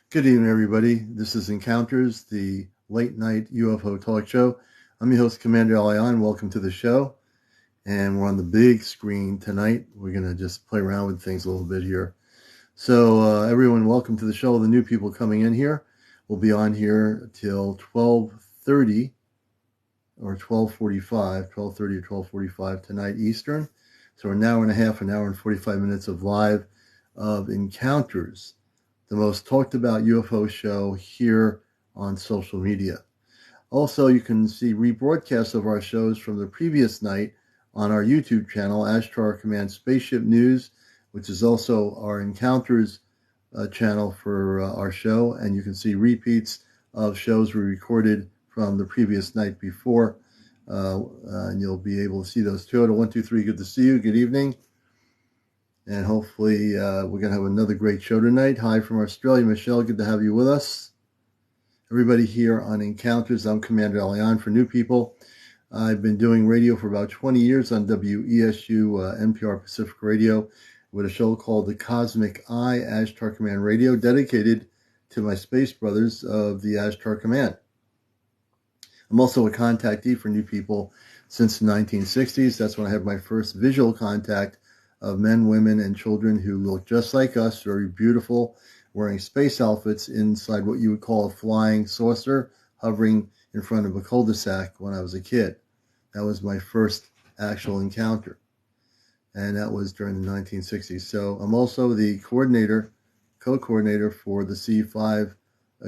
Good evening, everybody. This is Encounters, the late night UFO talk show. I'm your host, CmdrAleon. Welcome to the show. And we're on the big screen tonight. We're going to just play around with things a little bit here. So, everyone, welcome to the show. The new people coming in here will be on here till 12:30 or 12:45, 12:30 or 12:45 tonight Eastern. So, an hour and a half, an hour and 45 minutes of live of Encounters, the most talked about UFO show here on social media. Also, you can see rebroadcasts of our shows from the previous night on our YouTube channel, Ashtar Command Spaceship News, which is also our Encounters channel for our show. And you can see repeats of shows we recorded from the previous night before. And you'll be able to see those too. 123, good to see you. Good evening. And hopefully we're going to have another great show tonight. Hi from Australia, Michelle. Good to have you with us. Everybody here on Encounters. I'm CmdrAleon. For new people, I've been doing radio for about 20 years on WESU NPR Pacific Radio with a show called The Cosmic Eye, Ashtar Command Radio, dedicated to my space brothers of the Ashtar Command. I'm also a contactee for new people since the 1960s. That's when I had my first visual contact of men, women, and children who look just like us, very beautiful, wearing space outfits inside what you would call a flying saucer, hovering in front of a cul-de-sac when I was a kid. That was my first actual encounter, and that was during the 1960s. So I'm also the co-coordinator for the C5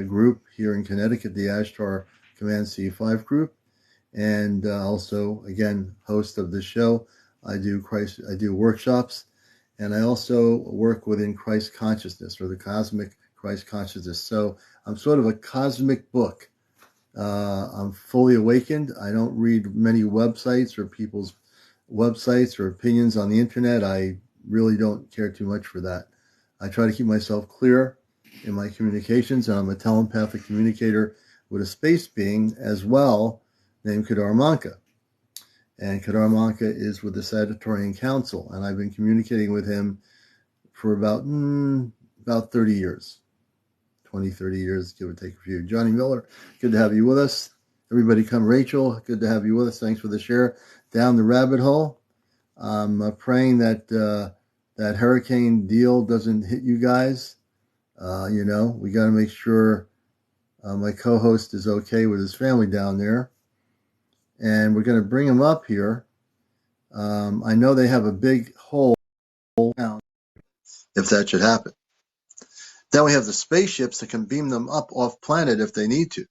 group here in Connecticut, the Ashtar Command C5 group, and also, again, host of the show. I do workshops, and I also work within Christ consciousness, or the cosmic Christ consciousness. So I'm sort of a cosmic book. I'm fully awakened. I don't read many websites or people's websites or opinions on the internet. I really don't care too much for that. I try to keep myself clear in my communications, and I'm a telepathic communicator with a space being as well named Kadar Manka. And Kadar Manka is with the Sagittarian Council, and I've been communicating with him for about 30 years, 20, 30 years, give or take a few. Johnny Miller, good to have you with us. Everybody come. Rachel, good to have you with us. Thanks for the share. Down the rabbit hole. I'm praying that that hurricane deal doesn't hit you guys. We got to make sure my co-host is okay with his family down there. And we're going to bring him up here. I know they have a big hole down if that should happen. Then we have the spaceships that can beam them up off planet if they need to.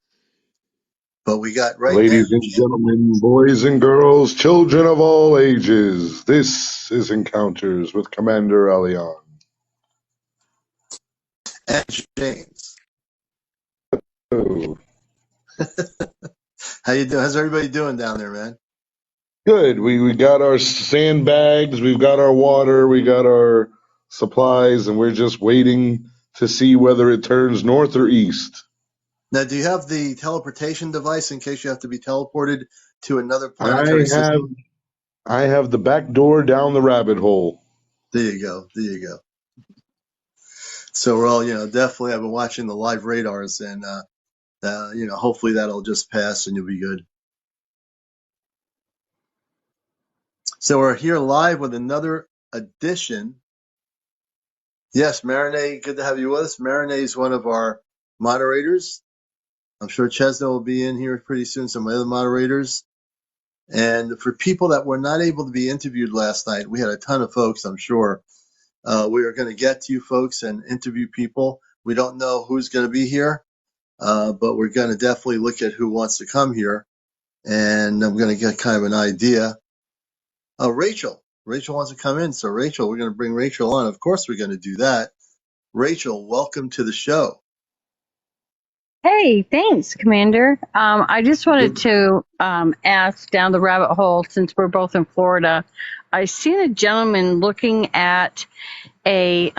But we got right now. Ladies and gentlemen, boys and girls, children of all ages, this is Encounters with CmdrAleon. And James. Oh. How you doing? How's everybody doing down there, man? Good. We got our sandbags, we've got our water, we got our supplies, and we're just waiting to see whether it turns north or east. Now, do you have the teleportation device in case you have to be teleported to another planetary system? I have the back door down the rabbit hole. There you go. So we're all, definitely, I've been watching the live radars, and hopefully that'll just pass and you'll be good. So we're here live with another edition. Yes, Marinay, good to have you with us. Marinay is one of our moderators. I'm sure Chesna will be in here pretty soon, some of the other moderators. And for people that were not able to be interviewed last night, we had a ton of folks, I'm sure. We are going to get to you folks and interview people. We don't know who's going to be here, but we're going to definitely look at who wants to come here. And I'm going to get kind of an idea. Rachel wants to come in. So Rachel, we're going to bring Rachel on. Of course, we're going to do that. Rachel, welcome to the show. Hey, thanks, Commander. I just wanted to ask down the rabbit hole, since we're both in Florida. I seen a gentleman looking at a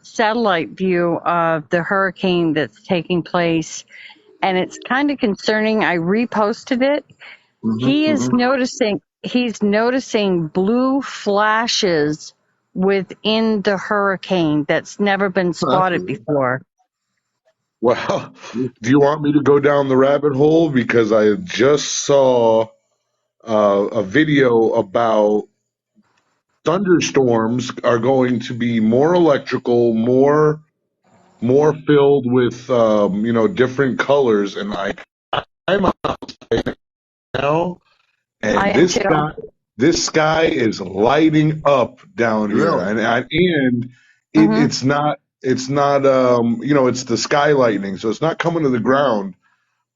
satellite view of the hurricane that's taking place, and it's kind of concerning. I reposted it. He's noticing blue flashes within the hurricane that's never been spotted before. Well, do you want me to go down the rabbit hole? Because I just saw a video about thunderstorms are going to be more electrical, more filled with different colors, and I'm out now, I and am too. this sky is lighting up down here, Really? and Hmm. it's not it's the sky lightning, so it's not coming to the ground,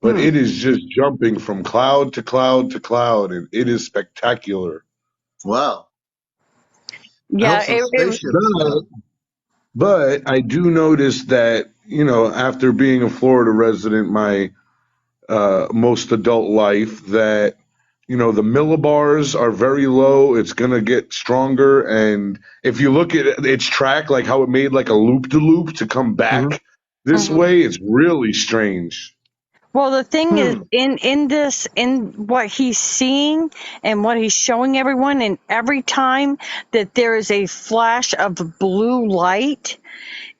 but Hmm. it is just jumping from cloud to cloud to cloud, and it is spectacular. Wow. I hope Yeah, some it spaceships come. But I do notice that, after being a Florida resident my most adult life, that, the millibars are very low. It's going to get stronger. And if you look at its track, like how it made like a loop de loop to come Hmm. back this mhm. way, it's really strange. Well, the thing is, Hmm. in what he's seeing and what he's showing everyone, and every time that there is a flash of blue light,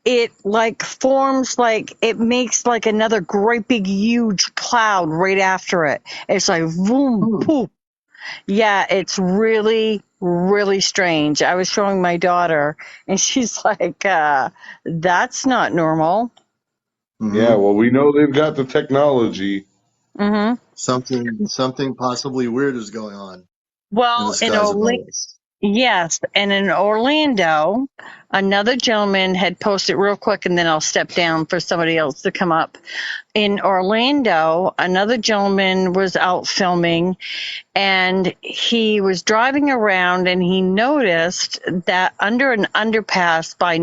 it like forms, like it makes like another great big huge cloud right after it. It's like boom, Hmm. poof. Yeah, it's really, really strange. I was showing my daughter, and she's like, "That's not normal." Yeah, Hmm. well, we know they've got the technology. Hmm. Something possibly weird is going on in the Well, skies above us. yes, and in Orlando, another gentleman had posted real quick, and then I'll step down for somebody else to come up. In Orlando, another gentleman was out filming, and he was driving around, and he noticed that under an underpass by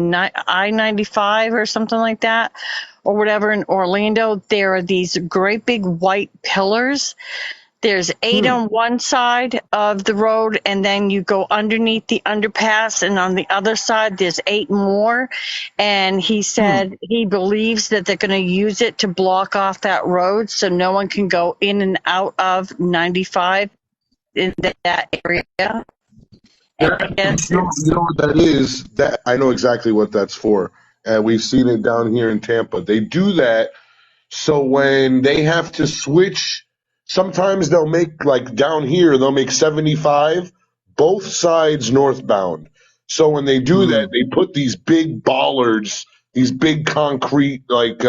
I-95 or something like that, or whatever, in Orlando, there are these great big white pillars. There's 8 Hmm. on one side of the road, and then you go underneath the underpass, and on the other side, there's 8 more. And he Hmm. said he believes that they're going to use it to block off that road so no one can go in and out of 95 in that area. And I That, guess you it's know what that is? That I know exactly what that's for. We've seen it down here in Tampa. They do that so when they have to switch, sometimes they'll make, like down here, they'll make 75 both sides northbound. So when they do Hmm. that, they put these big bollards, these big concrete, like they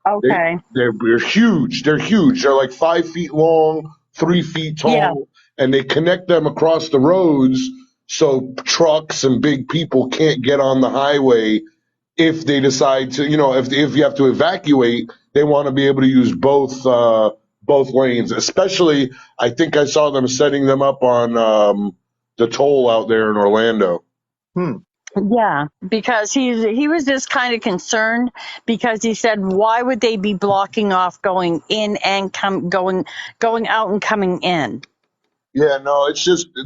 okay. they're huge. They're huge. They're like 5 feet long, 3 feet Yeah. tall, and they connect them across the roads so trucks and big people can't get on the highway if they decide to, if you have to evacuate, they want to be able to use both lanes. Especially, I think I saw them setting them up on the toll out there in Orlando. Hmm. Yeah, because he was just kind of concerned because he said, why would they be blocking off going in and going out and coming in? Yeah, no,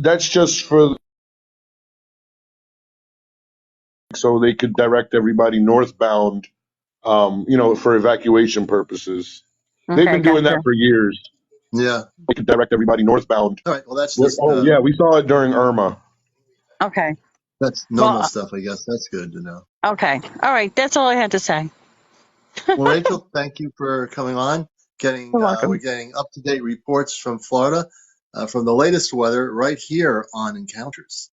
that's just for so they could direct everybody northbound, for evacuation purposes. They've Okay, been doing that gotcha. for years. Yeah. They could direct everybody northbound. All right. Well, that's just Oh yeah, we saw it during Irma. Okay. that's normal Well, stuff, I guess. That's good to know. okay. All right. That's all I had to say. Well, Rachel, thank you for coming on. You're We're welcome. getting up to date reports from Florida, from the latest weather right here on Encounters,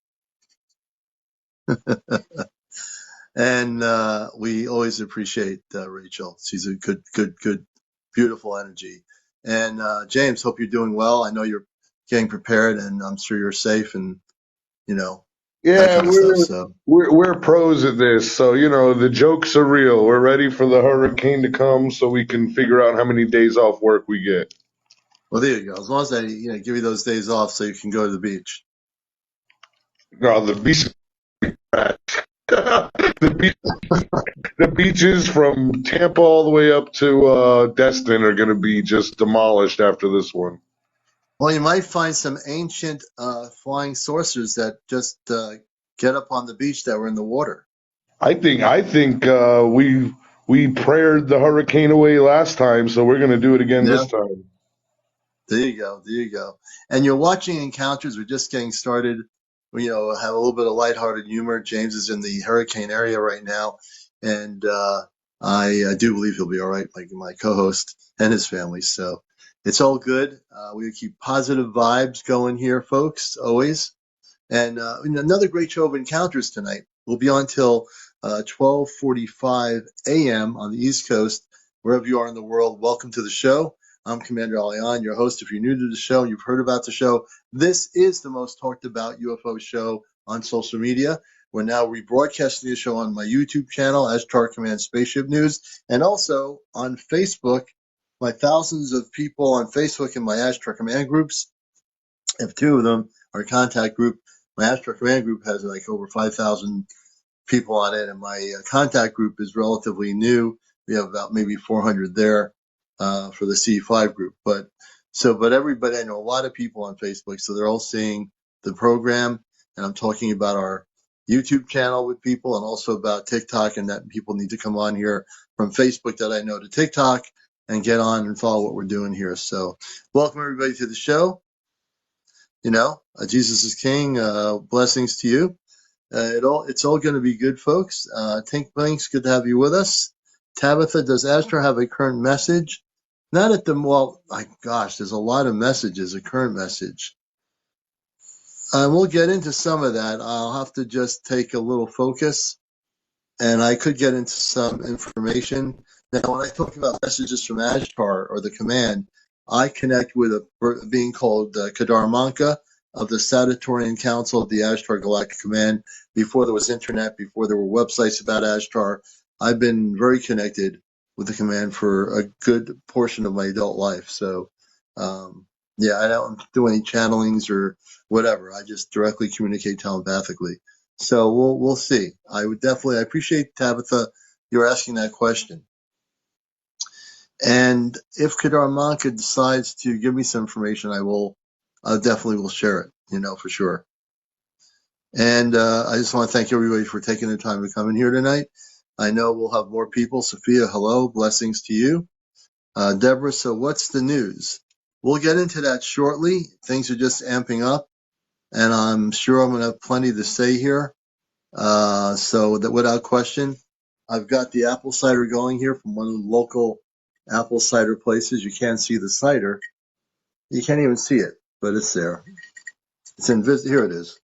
and we always appreciate Rachel. She's a good, beautiful energy. And James, hope you're doing well. I know you're getting prepared, and I'm sure you're safe, and you know that Yeah, kind of stuff. So, we're pros at this, so the jokes are real. We're ready for the hurricane to come, so we can figure out how many days off work we get. well, there you go. As long as they give you those days off, so you can go to the beach. No, the beach, the beach, the beaches from Tampa all the way up to Destin are going to be just demolished after this one. Well, you might find some ancient flying saucers that just get up on the beach that were in the water. I think we prayed the hurricane away last time, so we're going to do it again Yeah, this time. there you go, there you go. And you're watching Encounters. We're just getting started. We, have a little bit of lighthearted humor. James is in the hurricane area right now, and I do believe he'll be all right, like my co-host and his family. So it's all good. We keep positive vibes going here, folks, always. And another great show of encounters tonight. We'll be on till 12:45 a.m. on the East Coast. Wherever you are in the world, welcome to the show. I'm CmdrAleon, your host. If you're new to the show, you've heard about the show. This is the most talked about UFO show on social media. We're now rebroadcasting the show on my YouTube channel, Ashtar Command Spaceship News, and also on Facebook. My thousands of people on Facebook in my Ashtar Command groups, if two of them are contact group. My Ashtar Command group has like over 5,000 people on it, and my contact group is relatively new. We have about maybe 400 there for the C5 group. But everybody, I know a lot of people on Facebook, so they're all seeing the program, and I'm talking about our YouTube channel with people, and also about TikTok, and that people need to come on here from Facebook that I know to TikTok and get on and follow what we're doing here. So welcome everybody to the show. Jesus is King. Blessings to you. It's all going to be good, folks. Tink Blinks, good to have you with us. Tabitha, does Astra have a current message? Not at the, well, my gosh, there's a lot of messages, a current message. We'll get into some of that. I'll have to just take a little focus, and I could get into some information. Now, when I talk about messages from Ashtar or the command, I connect with a being called Kadar Manka of the Saturtorian Council of the Ashtar Galactic Command. Before there was internet, before there were websites about Ashtar, I've been very connected with the command for a good portion of my adult life. So, I don't do any channelings or whatever. I just directly communicate telepathically. So we'll see. I appreciate, Tabitha, you're asking that question. And if Kadar Manka decides to give me some information, I definitely will share it, for sure. And I just want to thank everybody for taking the time to come in here tonight. I know we'll have more people. Sophia, hello, blessings to you. Deborah, so what's the news? We'll get into that shortly. Things are just amping up, and I'm sure I'm going to have plenty to say here. So that without question, I've got the apple cider going here from one of the local apple cider places. You can't see the cider. You can't even see it, but it's there. It's here it is.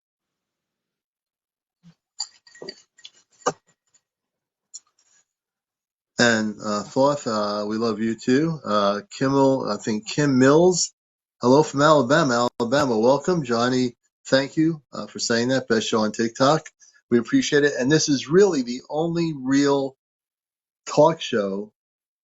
And Thoth, we love you too. Kim Mills, hello from Alabama. Alabama, welcome. Johnny, thank you for saying that. Best show on TikTok. We appreciate it. And this is really the only real talk show,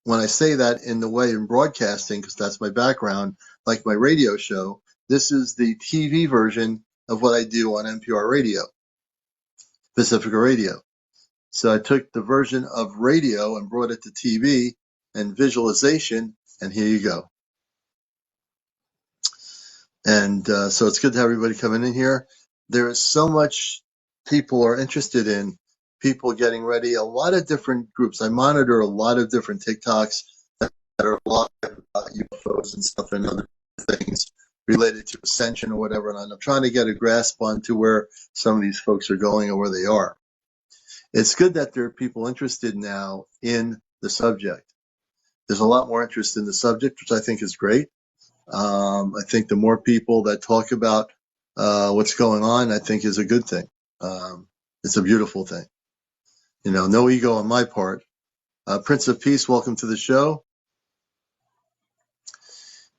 when I say that in the way in broadcasting, because that's my background, like my radio show, this is the TV version of what I do on NPR radio, Pacifica Radio. So I took the version of radio and brought it to TV and visualization, and here you go. And so it's good to have everybody coming in here. There is so much people are interested in, people getting ready, a lot of different groups. I monitor a lot of different TikToks that are live about UFOs and stuff and other things related to ascension or whatever. And I'm trying to get a grasp on to where some of these folks are going or where they are. It's good that there are people interested now in the subject. There's a lot more interest in the subject, which I think is great. I think the more people that talk about what's going on, I think is a good thing. It's a beautiful thing. No ego on my part. Prince of Peace, welcome to the show.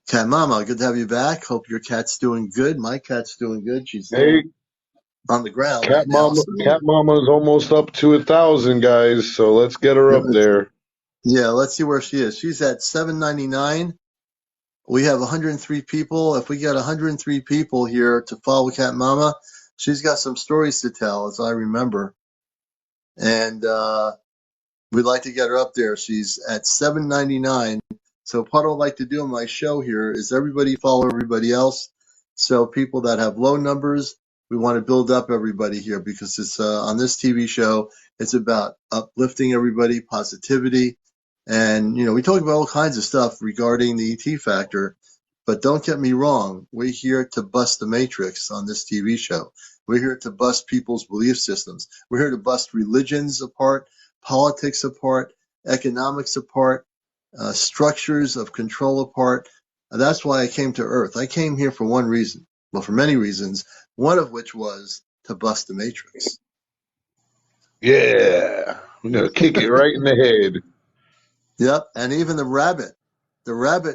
Cat Mama, good to have you back. Hope your cat's doing good. My cat's doing good. She's on the ground right now. Cat Mama is almost up to 1,000, guys. So let's get her up there. Yeah, let's see where she is. She's at 799. We have 103 people. If we get 103 people here to follow Cat Mama, she's got some stories to tell, as I remember. And we'd like to get her up there. She's at 799. So what I'd like to do on my show here is everybody follow everybody else. So people that have low numbers, we want to build up everybody here, because it's on this TV show, it's about uplifting everybody, positivity. And, we talk about all kinds of stuff regarding the ET factor, but don't get me wrong. We're here to bust the matrix on this TV show. We're here to bust people's belief systems. We're here to bust religions apart, politics apart, economics apart, structures of control apart. That's why I came to Earth. I came here for one reason. Well, for many reasons, one of which was to bust the matrix. Yeah. We're going to kick it right in the head. Yep. And even the rabbit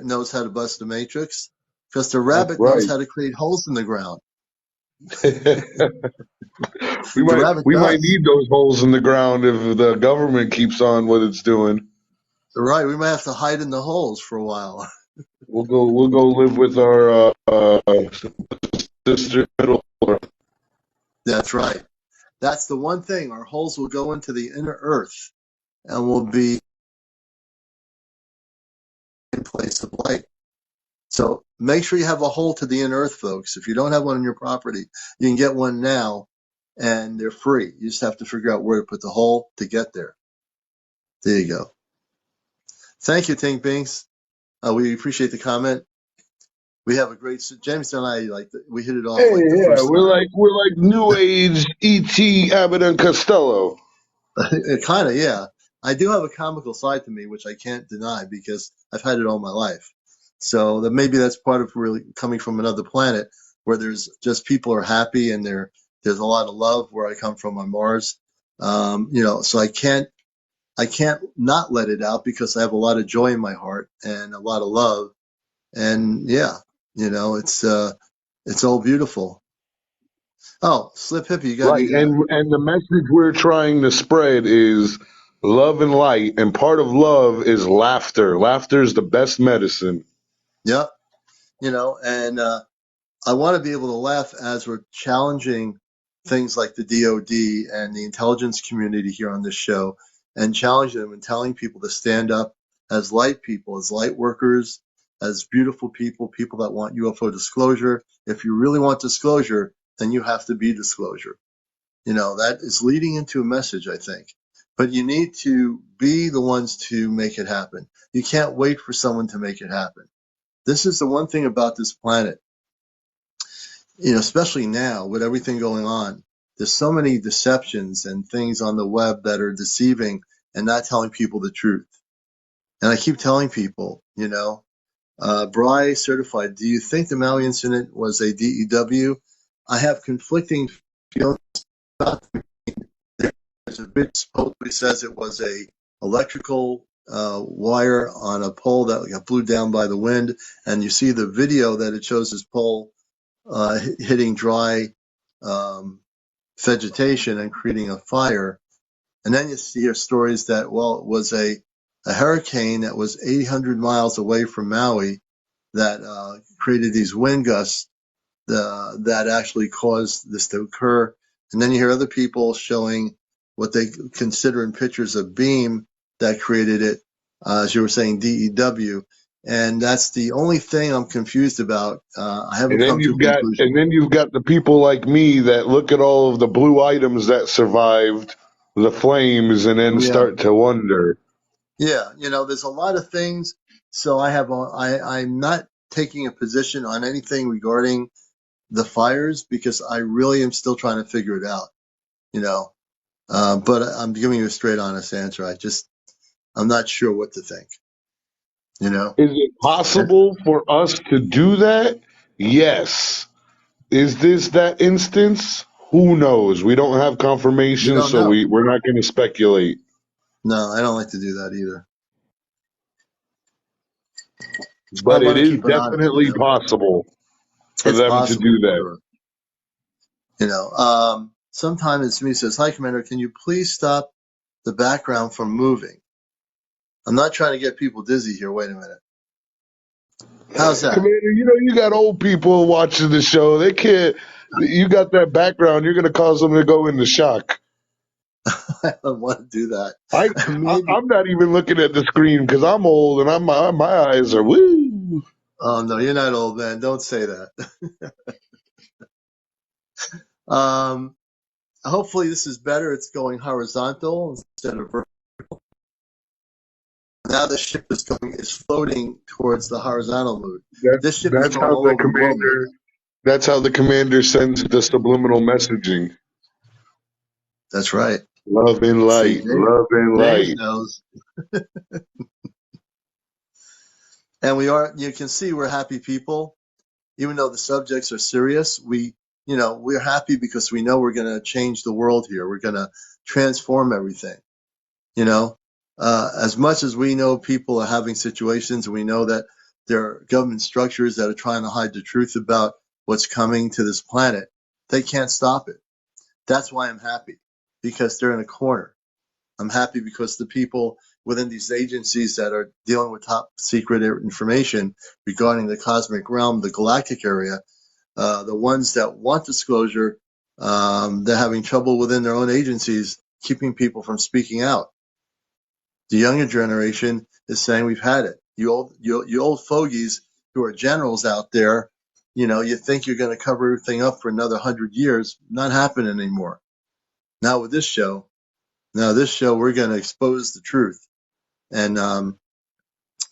knows how to bust the matrix because the That's rabbit knows right. how to create holes in the ground. we The might rabbit we might does. need those holes in the ground if the government keeps on what it's doing. Right. We might have to hide in the holes for a while. We'll go live with our sister middle. That's right. That's the one thing. Our holes will go into the inner earth and will be in place of light. So make sure you have a hole to the inner earth, folks. If you don't have one on your property, you can get one now, and they're free. You just have to figure out where to put the hole to get there. There you go. Thank you, Tink Binks. We appreciate the comment. We have a great James and I we hit it off Hey, like the yeah, first time. we're like New Age E.T. Abbott and Costello. Kind of, yeah. I do have a comical side to me, which I can't deny because I've had it all my life. So that maybe that's part of really coming from another planet where there's just people are happy and there's a lot of love where I come from on Mars. So I can't not let it out because I have a lot of joy in my heart and a lot of love. And yeah, it's all beautiful. Oh, Slip Hippie, you got Right, and the message we're trying to spread is love and light, and part of love is laughter. Laughter is the best medicine. Yep. And I want to be able to laugh as we're challenging things like the DoD and the intelligence community here on this show, and challenge them and telling people to stand up as light people, as light workers, as beautiful people, people that want UFO disclosure. If you really want disclosure, then you have to be disclosure. That is leading into a message, I think. But you need to be the ones to make it happen. You can't wait for someone to make it happen. This is the one thing about this planet, especially now with everything going on. There's so many deceptions and things on the web that are deceiving and not telling people the truth. And I keep telling people, Bry certified, do you think the Maui incident was a DEW? I have conflicting feelings about it. There's a bit supposedly says it was a electrical wire on a pole that got blew down by the wind, and you see the video that it shows this pole hitting dry vegetation and creating a fire. And then you see stories that, it was a hurricane that was 800 miles away from Maui that created these wind gusts that actually caused this to occur. And then you hear other people showing what they consider in pictures a beam that created it, as you were saying, DEW. And that's the only thing I'm confused about. I haven't come to a conclusion. And then you've got the people like me that look at all of the blue items that survived the flames and then Yeah. start to wonder. Yeah. There's a lot of things. So I'm not taking a position on anything regarding the fires because I really am still trying to figure it out, but I'm giving you a straight, honest answer. I'm not sure what to think, Is it possible for us to do that? Yes. Is this that instance? Who knows? We don't have You confirmation, don't so know. we're not going to speculate. No, I don't like to do that either. I But it want to is keep it honest, definitely possible for It's them to possible do that. for sometimes me says, "Hi, Commander, can you please stop the background from moving?" I'm not trying to get people dizzy here. Wait a minute. How's that? Commander, you got old people watching the show. They can't. You got that background. You're going to cause them to go into shock. I don't want to do that. I'm not even looking at the screen because I'm old and my eyes are woo. Oh no, you're not old, man. Don't say that. Hopefully this is better. It's going horizontal instead of vertical. Now the ship is floating towards the horizontal mood. This ship is going all over the world right now. That's how the commander sends the subliminal messaging. That's right. Love and See, light. Love and Dave light. knows. And you can see we're happy people. Even though the subjects are serious, we're happy because we know we're going to change the world here. We're going to transform everything. You know, as much as we know people are having situations, we know that there are government structures that are trying to hide the truth about what's coming to this planet. They can't stop it. That's why I'm happy, because they're in a corner. I'm happy because the people within these agencies that are dealing with top secret information regarding the cosmic realm, the galactic area, the ones that want disclosure, they're having trouble within their own agencies keeping people from speaking out. The younger generation is saying we've had it. You old fogies who are generals out there, you think you're going to cover everything up for another 100 years. Not happening anymore. Now with this show, we're going to expose the truth. And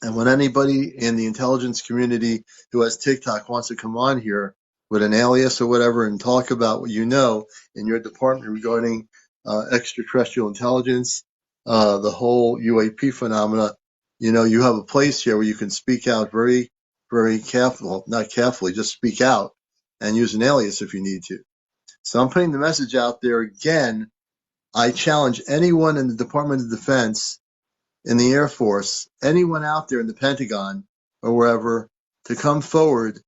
when anybody in the intelligence community who has TikTok wants to come on here with an alias or whatever and talk about what you know in your department regarding extraterrestrial intelligence, the whole UAP phenomena, you have a place here where you can speak out very, very carefully, well, not carefully, just speak out and use an alias if you need to. So I'm putting the message out there again. I challenge anyone in the Department of Defense, in the Airforce, anyone out there in the Pentagon or wherever, to come forward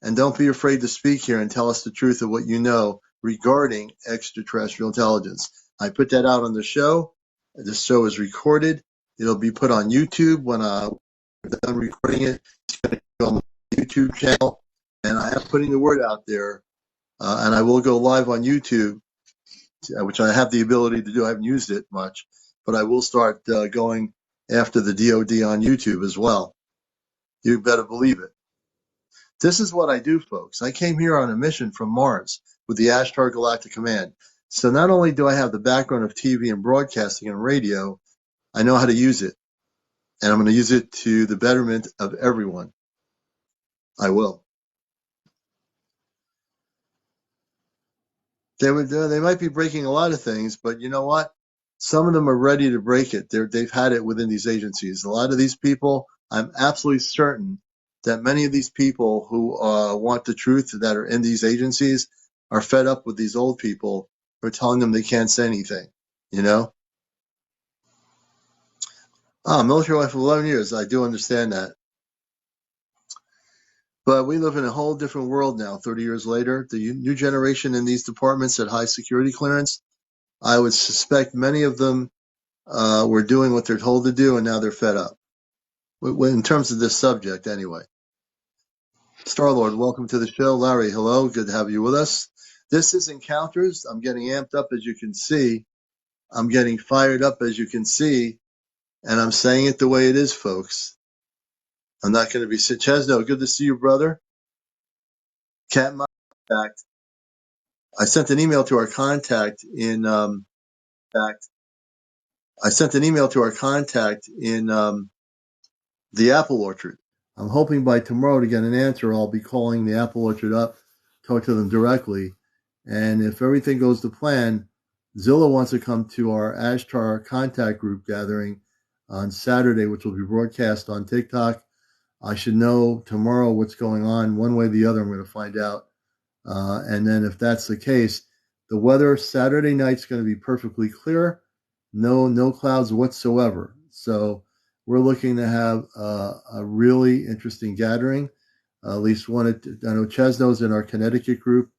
and don't be afraid to speak here and tell us the truth of what you know regarding extraterrestrial intelligence. I put that out on the show. This show is recorded. It'll be put on YouTube when we're done recording it. It's going to go on my YouTube channel. And I am putting the word out there. And I will go live on YouTube, which I have the ability to do. I haven't used it much, but I will start going after the DoD on YouTube as well. You better believe it. This is what I do, folks. I came here on a mission from Mars with the Ashtar Galactic Command. So not only do I have the background of TV and broadcasting and radio, I know how to use it. And I'm going to use it to the betterment of everyone. I will. They might be breaking a lot of things, but you know what? Some of them are ready to break it. They've had it within these agencies. A lot of these people, I'm absolutely certain that many of these people who want the truth that are in these agencies are fed up with these old people who are telling them they can't say anything, you know? Military life for 11 years. I do understand that. But we live in a whole different world now, 30 years later. The new generation in these departments at high security clearance, I would suspect many of them were doing what they're told to do, and now they're fed up. In terms of this subject, anyway. Star-Lord, welcome to the show. Larry, hello. Good to have you with us. This is Encounters. I'm getting amped up, as you can see. I'm getting fired up, as you can see. And I'm saying it the way it is, folks. I'm not going to be... Chesno, good to see you, brother. Cat contact. I sent an email to our contact in... I sent an email to our contact in the apple orchard. I'm hoping by tomorrow to get an answer. I'll be calling the apple orchard up, talk to them directly. And if everything goes to plan, Zilla wants to come to our Ashtar contact group gathering on Saturday, which will be broadcast on TikTok. I should know tomorrow what's going on. One way or the other, I'm going to find out. And then if that's the case, the weather Saturday night's going to be perfectly clear. No clouds whatsoever. So we're looking to have a really interesting gathering. At least one. I know Chesno's in our Connecticut group,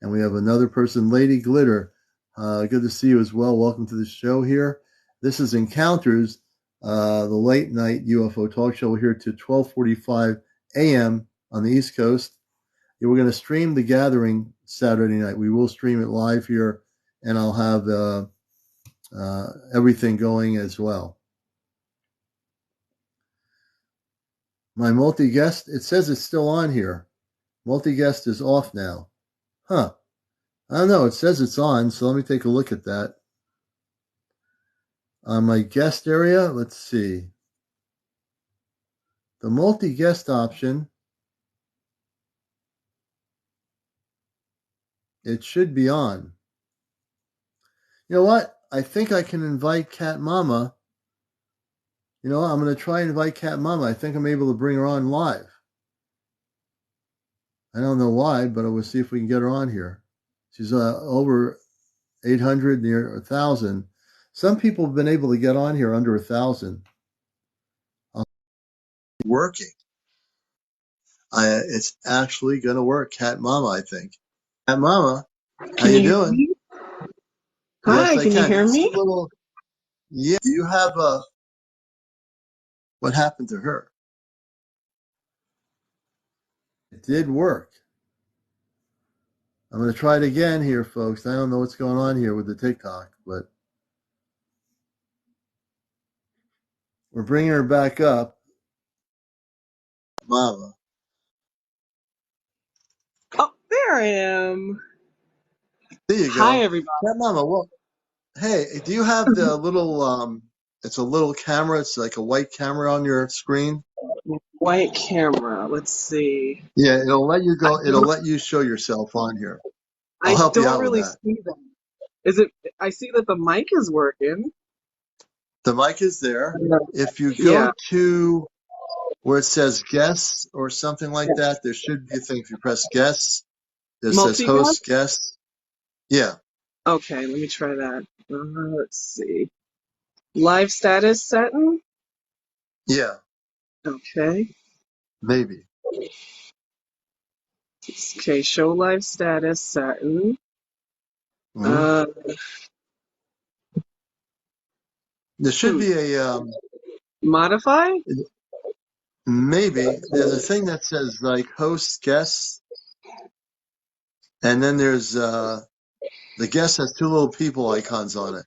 and we have another person, Lady Glitter. Good to see you as well. Welcome to the show here. This is Encounters, the late night UFO talk show. We're here to 12:45 a.m. on the East Coast. Yeah, we're going to stream the gathering Saturday night. We will stream it live here, and I'll have everything going as well. My multi-guest, it says it's still on here. Multi-guest is off now. Huh. I don't know. It says it's on, so let me take a look at that. On my guest area, let's see. The multi-guest option, it should be on. You know what? I think I can invite Cat Mama. You know, I'm going to try and invite Cat Mama. I think I'm able to bring her on live. I don't know why, but we'll see if we can get her on here. She's over 800, near 1,000. Some people have been able to get on here under 1,000. Working. It's actually going to work. Cat Mama, I think. Cat Mama, how you doing? Me? Yes, Hi, I can you can. hear It's a me? little. Yeah. Do you have a? What happened to her? It did work. I'm going to try it again here, folks. I don't know what's going on here with the TikTok, but we're bringing her back up. Mama. Oh, there I am. There you Hi, go. everybody. Cat Mama, well, hey, do you have the little, it's a little camera. It's like a white camera on your screen. White camera. Let's see. Yeah, it'll let you I go. It'll don't, let you show yourself on here. I'll I help you don't out with really that. see them. Is it? I see that the mic is working. The mic is there. If you Yeah. go to where it says guests or something like that, there should be a thing. If you press guests, it says Multicast? host guests. Yeah. Okay, let me try that. Let's see. Live status setting? Yeah. Okay. Maybe. Okay, show live status setting. Mm-hmm. There should be a Modify? maybe. There's a thing that says like host guests, and then there's the guest has two little people icons on it.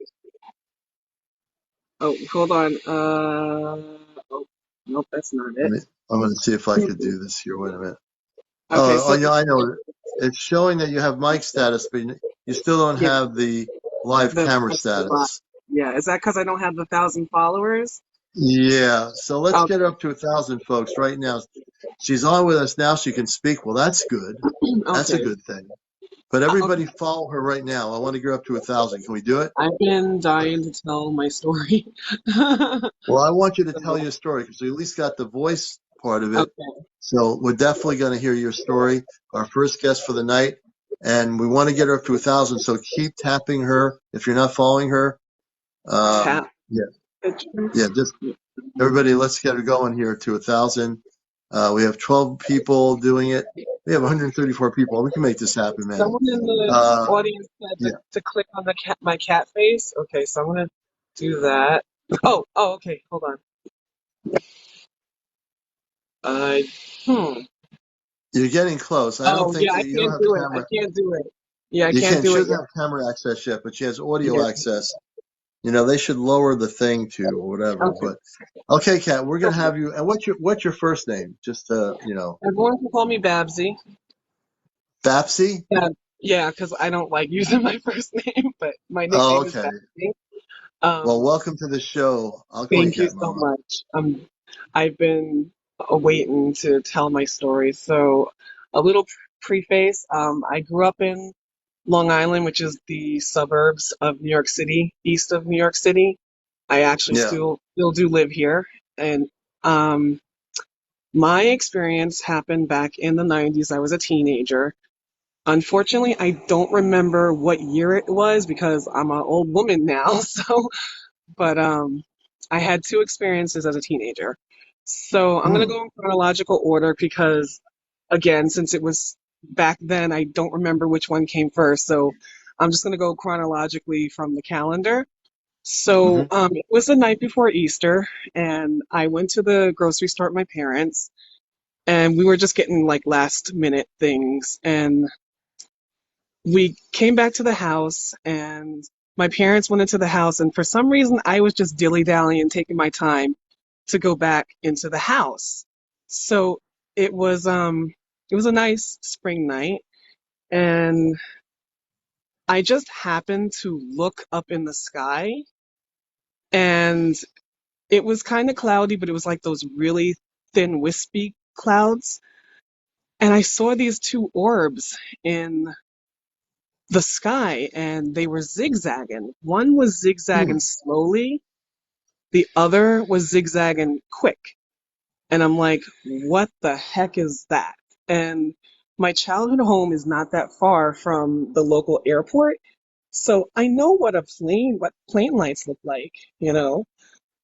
Oh, hold on. Oh, nope, that's not it. I'm going to see if I could do this here. Wait a minute. Okay, Oh, so yeah, I know. It's showing that you have mic status, but you still don't yeah, have the live camera status. yeah, is that because I don't have the 1,000 followers? Yeah. So let's Okay, get her up to 1,000 folks right now. She's on with us now. She can speak. Well, that's good. That's a okay. good thing. But everybody follow her right now. I want to get her up to 1,000. Can we do it? I've been dying to tell my story. Well, I want you to tell your story because we at least got the voice part of it. Okay, So we're definitely going to hear your story. Our first guest for the night. And we want to get her up to 1,000. So keep tapping her if you're not following her. tap Yeah. picture. Yeah. Just everybody, let's get her going here to 1,000. We have 12 people doing it. We have 134 people. We can make this happen, man. Someone in the audience said Yeah. to click on the my cat face. Okay, so I'm gonna do that. Oh, okay, hold on. Uh, hmm. You're getting close. I don't Oh, think yeah, I that you don't can't have do it. I camera. can't do it. Yeah, I You can't can't. do She it doesn't yet. have camera access yet, but she has audio Yeah. access. You know, they should lower the thing to or whatever. Okay. But okay, Kat, we're gonna have you. And what's your first name? Just Everyone can call me Babsy. Bapsy. Yeah, because I don't like using my first name, but my Oh, nickname is okay. Babsy. Well, welcome to the show. I'll call you Thank you Cat so Mama. much. I've been waiting to tell my story. So, a little preface. I grew up in Long Island, which is the suburbs of New York City, east of New York City. I actually Yeah. still do live here, and my experience happened back in the 90s. I was a teenager. Unfortunately, I don't remember what year it was because I'm an old woman now. So, but I had two experiences as a teenager. So I'm gonna go in chronological order because, again, since it was back then, I don't remember which one came first. So I'm just gonna go chronologically from the calendar. So it was the night before Easter, and I went to the grocery store with my parents, and we were just getting like last minute things, and we came back to the house and my parents went into the house and for some reason I was just dilly-dallying taking my time to go back into the house. So it was a nice spring night and I just happened to look up in the sky and it was kind of cloudy, but it was like those really thin wispy clouds and I saw these two orbs in the sky, and they were zigzagging. One was zigzagging slowly, the other was zigzagging quick. And I'm like, what the heck is that? And my childhood home is not that far from the local airport. So I know what plane lights look like, you know.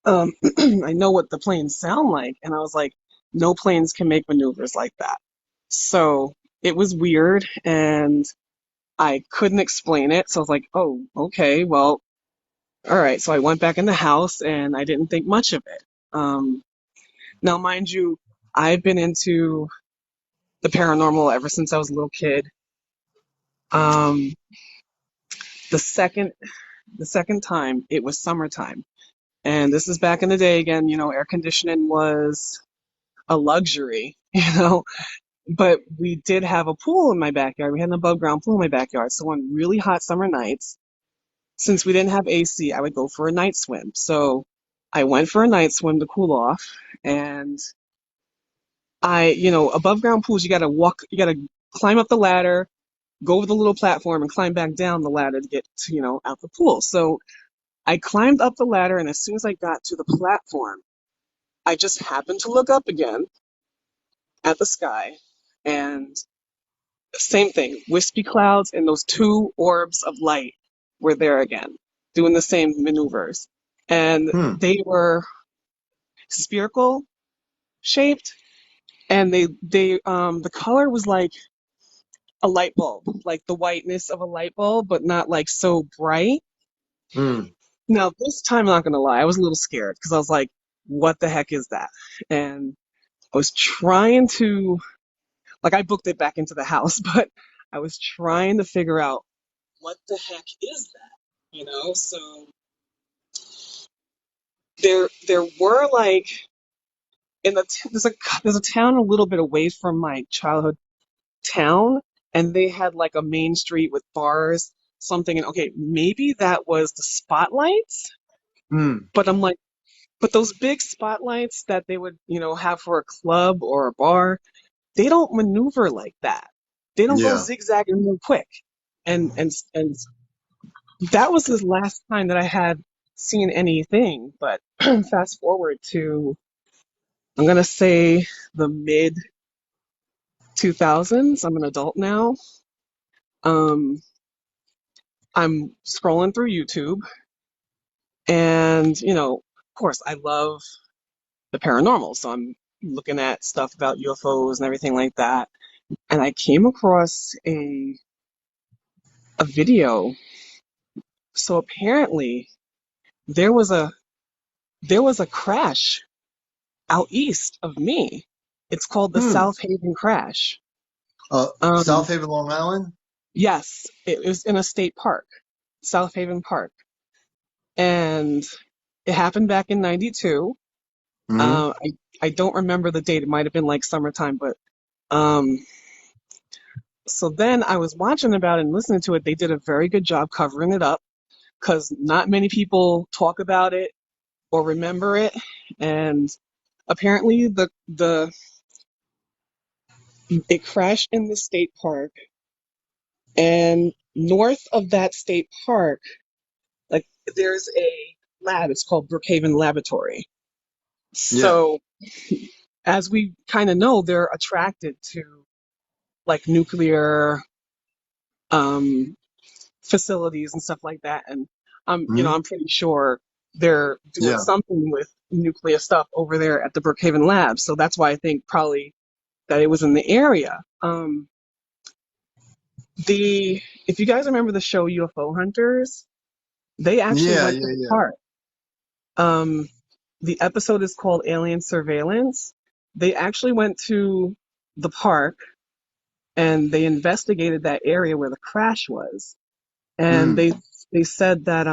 I know what the planes sound like. And I was like, no planes can make maneuvers like that. So it was weird and I couldn't explain it. So I was like, oh, okay, well, all right. So I went back in the house and I didn't think much of it. Now, mind you, I've been into the paranormal ever since I was a little kid. Um, the second the second time it was summertime, and this is back in the day again. You know, air conditioning was a luxury. You know, but we did have a pool in my backyard. We had an above ground pool in my backyard. So on really hot summer nights, since we didn't have AC, I would go for a night swim. So I went for a night swim to cool off, and above ground pools, you gotta climb up the ladder, go over the little platform and climb back down the ladder to get to, out the pool. So I climbed up the ladder, and as soon as I got to the platform, I just happened to look up again at the sky, and same thing, wispy clouds and those two orbs of light were there again, doing the same maneuvers. And they were spherical shaped, and the color was like a light bulb, like the whiteness of a light bulb, but not like so bright. Now, this time, I'm not gonna lie, I was a little scared because I was like, what the heck is that? And I was trying to, like, I booked it back into the house, but I was trying to figure out what the heck is that? So there were like there's a town a little bit away from my childhood town, and they had like a main street with bars, something, and okay, maybe that was the spotlights, but I'm like, but those big spotlights that they would, have for a club or a bar, they don't maneuver like that. They don't go Yeah. zigzagging real quick. And that was the last time that I had seen anything. But fast forward to, I'm gonna say, the mid 2000s. I'm an adult now. Um, I'm scrolling through YouTube, and of course, I love the paranormal, so I'm looking at stuff about UFOs and everything like that. And I came across a video. So apparently there was a crash out east of me. It's called the South Haven crash. South Haven, Long Island? Yes, it was in a state park, South Haven Park. And it happened back in 92. I don't remember the date. It might have been like summertime, but so then I was watching about it and listening to it. They did a very good job covering it up because not many people talk about it or remember it. And apparently it crashed in the state park, and north of that state park, like, there's a lab. It's called Brookhaven Laboratory. So as we kind of know, they're attracted to like nuclear facilities and stuff like that. And I'm pretty sure they're doing something with nuclear stuff over there at the Brookhaven lab. So that's why I think probably that it was in the area. If you guys remember the show UFO Hunters, they actually went to the park. The episode is called Alien Surveillance. They actually went to the park and they investigated that area where the crash was. And they said that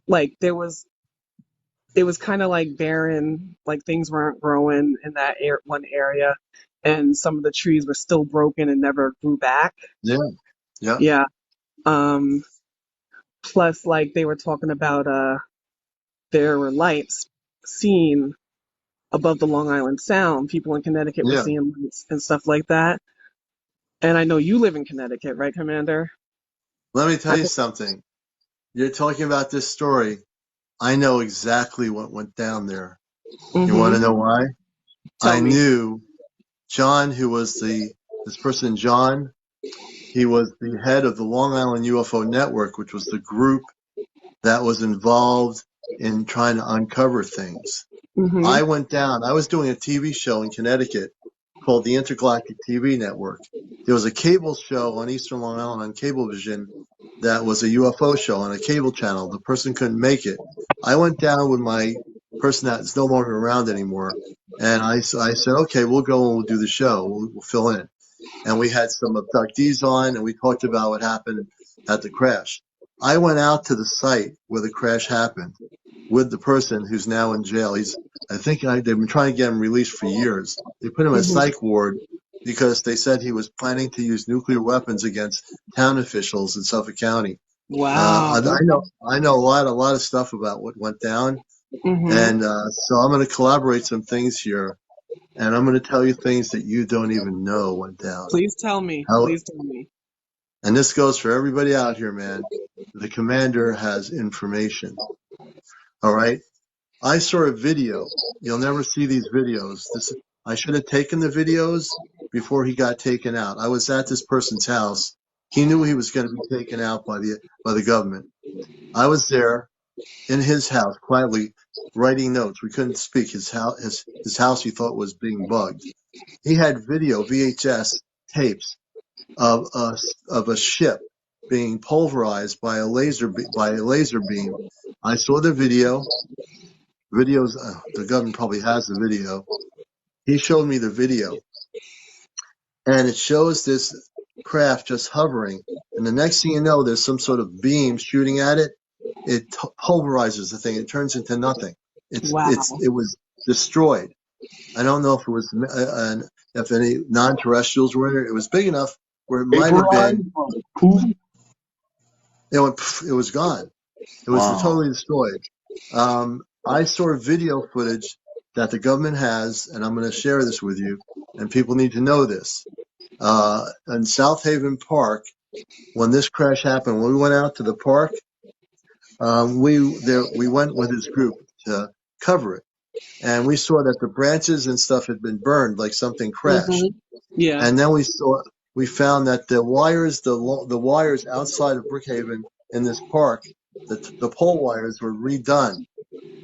like it was kind of like barren, like things weren't growing in that one area, and some of the trees were still broken and never grew back. Yeah. Plus, like, they were talking about there were lights seen above the Long Island Sound. People in Connecticut were seeing lights and stuff like that. And I know you live in Connecticut, right, Commander? Let me tell you something. You're talking about this story. I know exactly what went down there. You want to know why? Tell I me. knew John, who was this person, John, he was the head of the Long Island UFO Network, which was the group that was involved in trying to uncover things. Mm-hmm. I went down. I was doing a TV show in Connecticut called the Intergalactic TV Network. There was a cable show on Eastern Long Island on Cablevision that was a UFO show on a cable channel. The person couldn't make it. I went down with my person that's no longer around anymore, and I said, okay, we'll go and we'll do the show. We'll fill in. And we had some abductees on, and we talked about what happened at the crash. I went out to the site where the crash happened with the person who's now in jail. They've been trying to get him released for years. They put him in a psych ward because they said he was planning to use nuclear weapons against town officials in Suffolk County. Wow. I know a lot of stuff about what went down, Mm-hmm. and so I'm going to collaborate some things here, and I'm going to tell you things that you don't even know went down. Please tell me. Please tell me. And this goes for everybody out here, man. The commander has information. All right. I saw a video. You'll never see these videos. I should have taken the videos before he got taken out. I was at this person's house. He knew he was going to be taken out by the government. I was there in his house quietly writing notes. We couldn't speak. His house he thought was being bugged. He had video VHS tapes of a ship being pulverized by a laser beam. I saw the video. Videos, the government probably has the video. He showed me the video, and it shows this craft just hovering. And the next thing you know, there's some sort of beam shooting at it. It pulverizes the thing. It turns into nothing. It was destroyed. I don't know if it was if any non-terrestrials were in it. It was big enough where it might have been. It was gone. It was totally destroyed. I saw video footage that the government has, and I'm going to share this with you, and people need to know this. In South Haven Park, when this crash happened, when we went out to the park, we went with his group to cover it, and we saw that the branches and stuff had been burned, like something crashed. Yeah. And then we found that the wires outside of Brookhaven in this park, the pole wires were redone,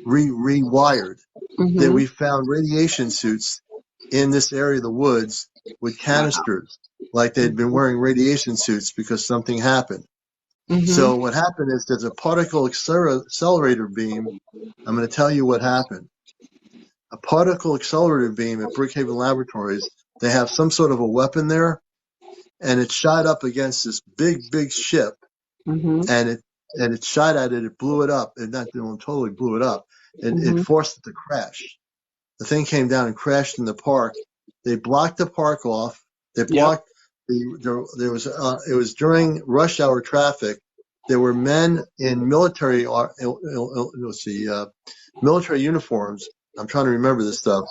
rewired. That we found radiation suits in this area of the woods with canisters, like they'd been wearing radiation suits because something happened. So what happened is there's a particle accelerator beam. I'm going to tell you what happened. A particle accelerator beam at Brookhaven Laboratories, they have some sort of a weapon there, and it shot up against this big ship, and it shot at it. It blew it up. It totally blew it up. It forced it to crash. The thing came down and crashed in the park. They blocked the park off. They blocked it was during rush hour traffic. There were men in military uniforms. I'm trying to remember this stuff.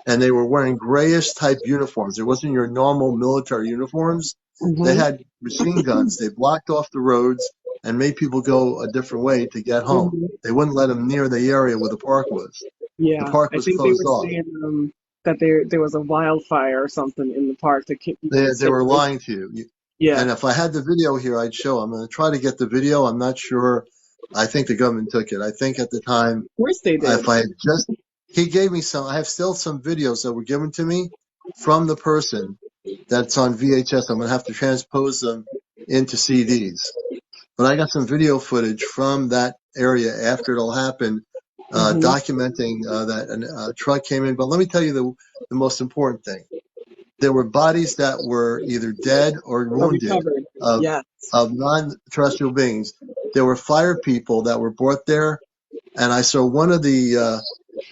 And they were wearing grayish type uniforms. It wasn't your normal military uniforms. They had machine guns. They blocked off the roads and made people go a different way to get home. They wouldn't let them near the area where the park was. Yeah, the park was closed off. I think they were saying that there was a wildfire or something in the park. They were lying to you. Yeah. And if I had the video here, I'd show. I'm going to try to get the video. I'm not sure. I think the government took it. I think at the time, Of course they did. if I had he gave me some. I have still some videos that were given to me from the person that's on VHS. I'm going to have to transpose them into CDs. But I got some video footage from that area after it all happened, documenting that a truck came in. But let me tell you the most important thing. There were bodies that were either dead or wounded of non-terrestrial beings. There were fire people that were brought there, and I saw one of the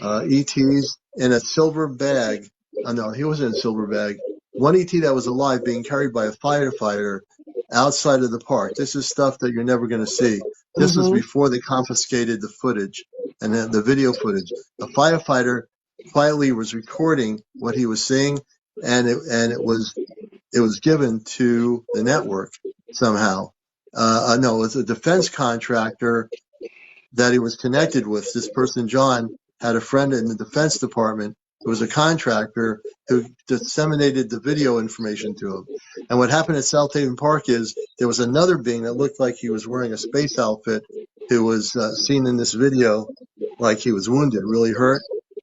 ETs in a silver bag. No, he wasn't in a silver bag. One ET that was alive being carried by a firefighter outside of the park. This is stuff that you're never going to see. This was before they confiscated the footage and the video footage. A firefighter quietly was recording what he was seeing, and it it was given to the network somehow. No, it was a defense contractor that he was connected with. This person, John, had a friend in the Defense Department who was a contractor who disseminated the video information to him. And what happened at South Haven Park is there was another being that looked like he was wearing a space outfit who was seen in this video like he was wounded, really hurt.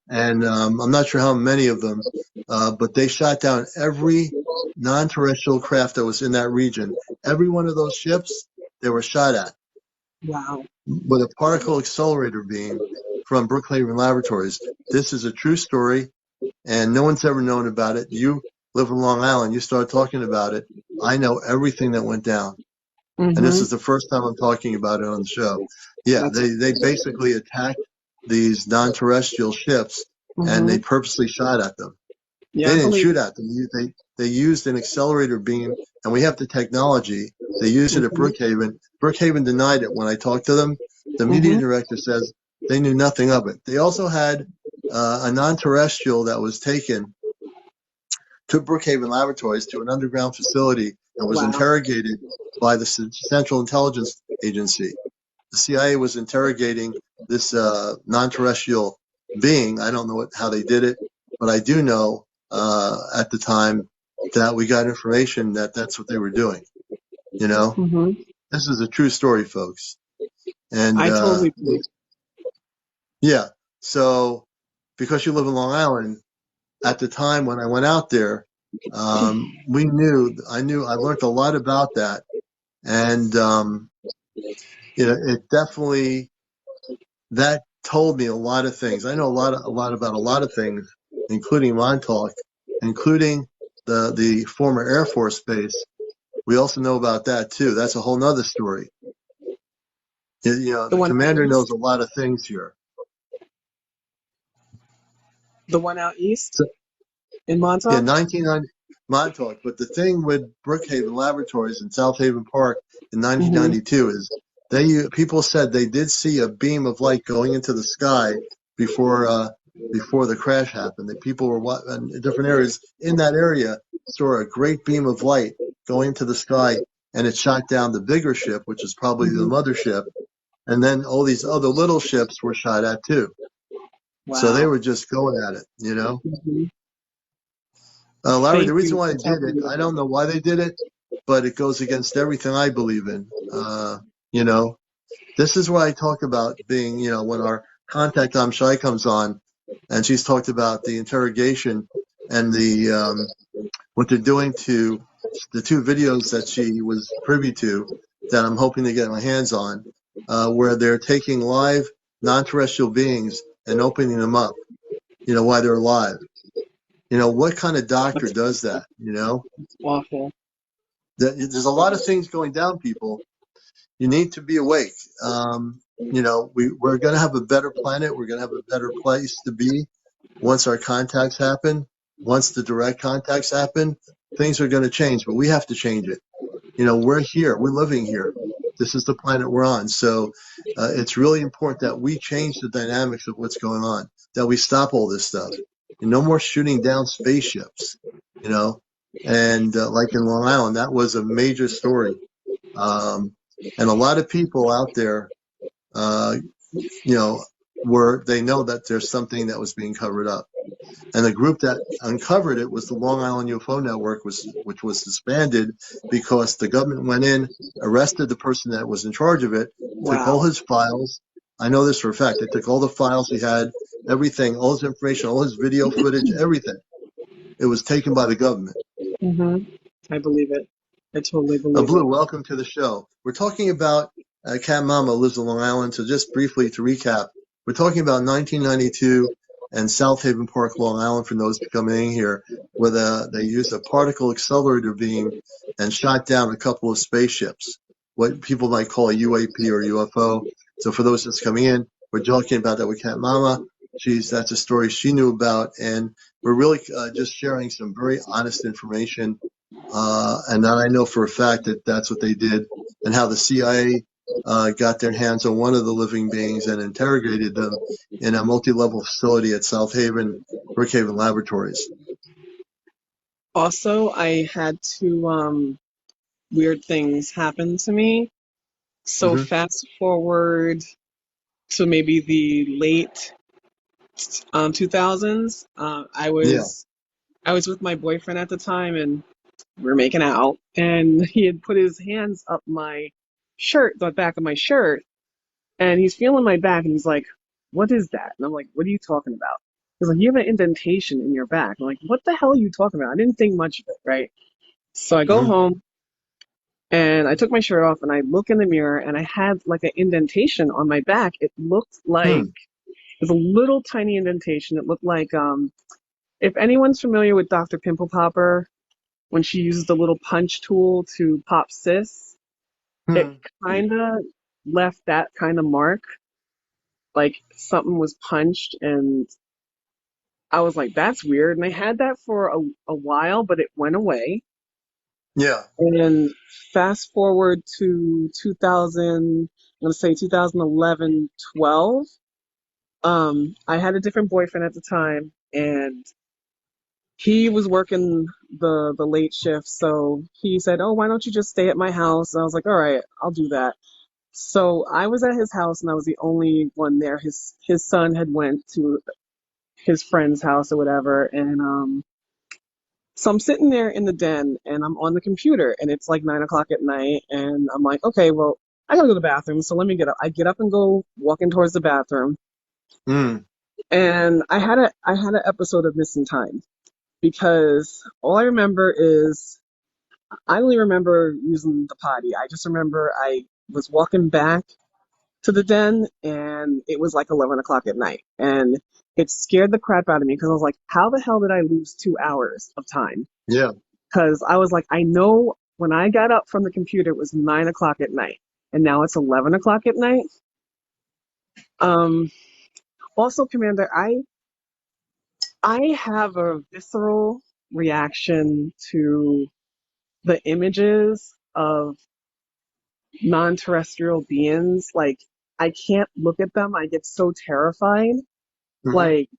And I'm not sure how many of them, but they shot down every non-terrestrial craft that was in that region. Every one of those ships, they were shot at. Wow. With a particle accelerator beam from Brookhaven Laboratories. This is a true story, and no one's ever known about it. You live in Long Island. You start talking about it. I know everything that went down. And this is the first time I'm talking about it on the show. Yeah, they basically attacked these non-terrestrial ships, and they purposely shot at them. Yeah, they didn't shoot at them. They used an accelerator beam, and we have the technology. They used it at Brookhaven. Brookhaven denied it when I talked to them. The media director says they knew nothing of it. They also had a non-terrestrial that was taken to Brookhaven Laboratories, to an underground facility, and was interrogated by the Central Intelligence Agency. The CIA was interrogating this non-terrestrial being. I don't know how they did it, but I do know at the time that we got information that that's what they were doing. You know, this is a true story, folks. And I totally believe. Yeah. So because you live in Long Island, at the time when I went out there, I learned a lot about that. And, it definitely, that told me a lot of things. I know a lot about a lot of things, including Montauk, including the former Air Force base. We also know about that too. That's a whole nother story. The commander knows a lot of things here. The one out east in Montauk? Yeah, 1990 Montauk. But the thing with Brookhaven Laboratories in South Haven Park in 1992 is people said they did see a beam of light going into the sky before the crash happened. That people were in different areas in that area saw a great beam of light going into the sky, and it shot down the bigger ship, which is probably the mothership, and then all these other little ships were shot at too. Wow. So they were just going at it, Larry, the reason why they did it, I don't know why they did it, but it goes against everything I believe in. This is why I talk about being, when our contact Shai comes on, and she's talked about the interrogation and the what they're doing to the two videos that she was privy to that I'm hoping to get my hands on, where they're taking live non-terrestrial beings and opening them up, while they're alive. What kind of doctor does that, It's awful. There's a lot of things going down, people. You need to be awake. We're going to have a better planet. We're going to have a better place to be once our contacts happen. Once the direct contacts happen, things are going to change, but we have to change it. We're here. We're living here. This is the planet we're on. So it's really important that we change the dynamics of what's going on, that we stop all this stuff. No more shooting down spaceships, and like in Long Island, that was a major story. And a lot of people out there, they know that there's something that was being covered up. And the group that uncovered it was the Long Island UFO Network, which was disbanded because the government went in, arrested the person that was in charge of it, took all his files. I know this for a fact. They took all the files he had, everything, all his information, all his video footage, everything. It was taken by the government. I believe it. I totally believe Blue, it. welcome to the show. We're talking about Cat Mama lives in Long Island. So just briefly to recap, we're talking about 1992 and South Haven Park, Long Island, for those coming in here, where they used a particle accelerator beam and shot down a couple of spaceships, what people might call a UAP or UFO. So for those that's coming in, we're talking about that with Cat Mama. That's a story she knew about, and we're really just sharing some very honest information. And I know for a fact that that's what they did, and how the CIA got their hands on one of the living beings and interrogated them in a multi-level facility at South Haven, Brookhaven Laboratories. Also, I had two weird things happen to me. So Hmm. fast forward to maybe the late 2000s. Yeah. I was with my boyfriend at the time, and we were making out, and he had put his hands up my shirt, the back of my shirt, and he's feeling my back, and he's like, "What is that?" And I'm like, "What are you talking about?" He's like, "You have an indentation in your back." I'm like, "What the hell are you talking about?" I didn't think much of it, right? So I go Hmm. home and I took my shirt off and I look in the mirror and I had like an indentation on my back. It looked like Hmm. it was a little tiny indentation. It looked like if anyone's familiar with Dr. Pimple Popper, when she uses the little punch tool to pop cysts, it Hmm. kind of left that kind of mark, like something was punched, and I was like, that's weird. And I had that for a while, but it went away. Yeah. And fast forward to 2000, I'm going to say 2011, 12. I had a different boyfriend at the time, and he was working the late shift. So he said, "Oh, why don't you just stay at my house?" And I was like, "All right, I'll do that." So I was at his house, and I was the only one there. His son had went to his friend's house or whatever, and so I'm sitting there in the den and I'm on the computer and it's like 9 o'clock at night and I'm like, okay, well, I gotta go to the bathroom, so let me get up. I get up and go walking towards the bathroom, Hmm. and I had an episode of missing time because all I remember is I only remember using the potty. I just remember I was walking back to the den and it was like 11 o'clock at night, and it scared the crap out of me because I was like, how the hell did I lose 2 hours of time? Yeah. Because I was like, I know when I got up from the computer, it was 9 o'clock at night, and now it's 11 o'clock at night. Um, Also, Commander, I have a visceral reaction to the images of non-terrestrial beings. Like, I can't look at them. I get so terrified. Hmm. Like,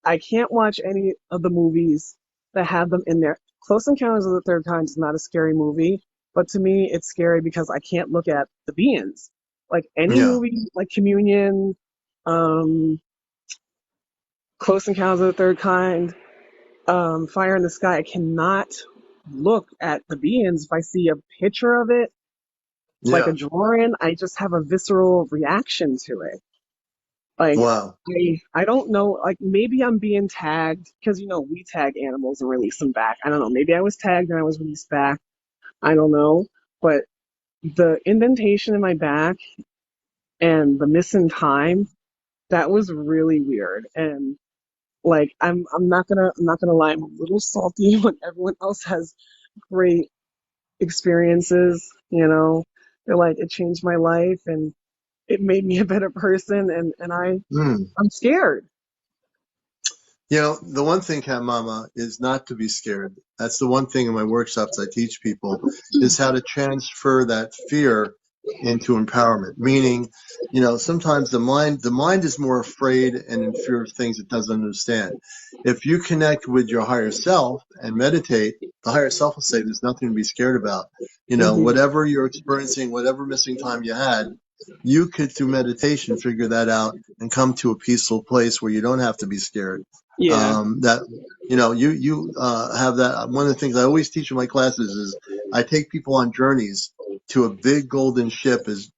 I can't watch any of the movies that have them in there. Close Encounters of the Third Kind is not a scary movie, but to me, it's scary because I can't look at the beings. Like any Yeah. movie, like Communion, um, Close Encounters of the Third Kind, Fire in the Sky, I cannot look at the beings. If I see a picture of it, like a Yeah. drawing, I just have a visceral reaction to it. Like, Wow. I don't know, like maybe I'm being tagged because we tag animals and release them back. I don't know. Maybe I was tagged and I was released back. I don't know. But the indentation in my back and the missing time, that was really weird. And like I'm not gonna lie, I'm a little salty when everyone else has great experiences, They're like it changed my life and it made me a better person, and Hmm. I'm scared. You know, the one thing, Cat Mama, is not to be scared. That's the one thing in my workshops I teach people is how to transfer that fear into empowerment. Meaning, sometimes the mind is more afraid and in fear of things it doesn't understand. If you connect with your higher self and meditate, the higher self will say there's nothing to be scared about. Hmm. Whatever you're experiencing, whatever missing time you had, you could through meditation figure that out and come to a peaceful place where you don't have to be scared. Yeah. That you have that. One of the things I always teach in my classes is I take people on journeys to a big golden ship as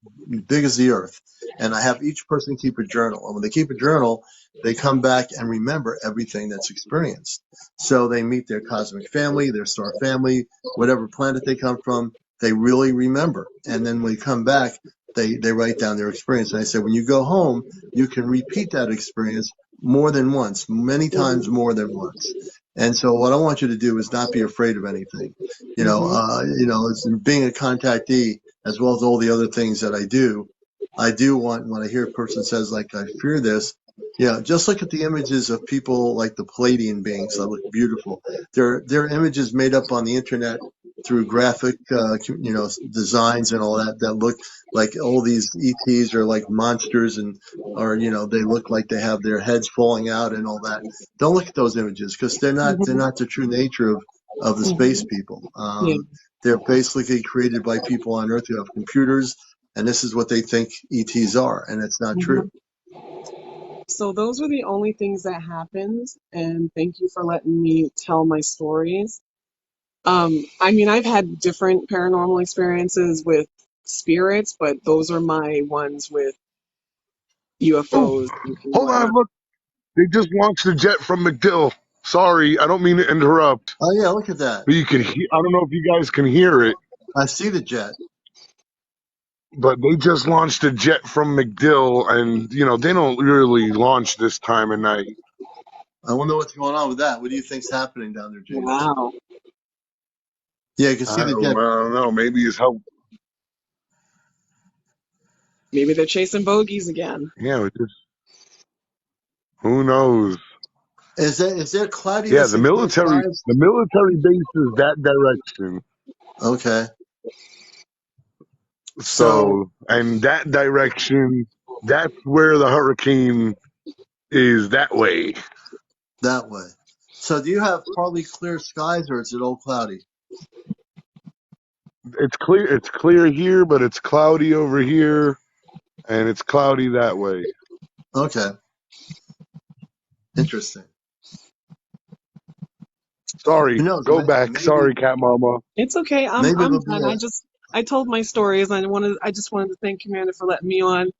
big as the earth, and I have each person keep a journal. And when they keep a journal, they come back and remember everything that's experienced. So they meet their cosmic family, their star family, whatever planet they come from. They really remember, and then when they come back, they write down their experience. And I said, when you go home, you can repeat that experience more than once, many times Hmm. more than once. And so what I want you to do is not be afraid of anything. Hmm. It's being a contactee as well as all the other things that I do. I do want when I hear a person says like I fear this, just look at the images of people like the Palladian beings that look beautiful. They're images made up on the internet through graphic, designs and all that look like all these ETs are like monsters and or they look like they have their heads falling out and all that. Don't look at those images because they're not Hmm. the true nature of of the space people. Yeah. They're basically created by people on Earth who have computers, and this is what they think ETs are, and it's not true. So those were the only things that happened, and thank you for letting me tell my stories. I mean, I've had different paranormal experiences with spirits, but those are my ones with Oh, UFOs and hold on, whatnot. look, they just launched a jet from MacDill. Sorry, I don't mean to interrupt, Oh yeah, look at that. but you can hear. I don't know if you guys can hear it, I see the jet. but they just launched a jet from MacDill, and they don't really launch this time of night. I wonder what's going on with that. What do you think's happening down there, James? Wow. Yeah, you can see I the don't, jet. I don't know. Maybe it's help. Maybe they're chasing bogeys again. Yeah, who knows? Is there Yeah, cloudiness the and clear military, skies? the military base is that direction. Okay. So So, and that direction, that's where the hurricane is that way. that way. So do you have partly clear skies or is it all cloudy? It's clear. It's clear here, but it's cloudy over here, and it's cloudy that way. Okay. Interesting. Sorry, Who knows? go back. Maybe Sorry, Cat Mama. It's okay. maybe I'm it'll be done. I told my stories. I just wanted to thank Commander for letting me on,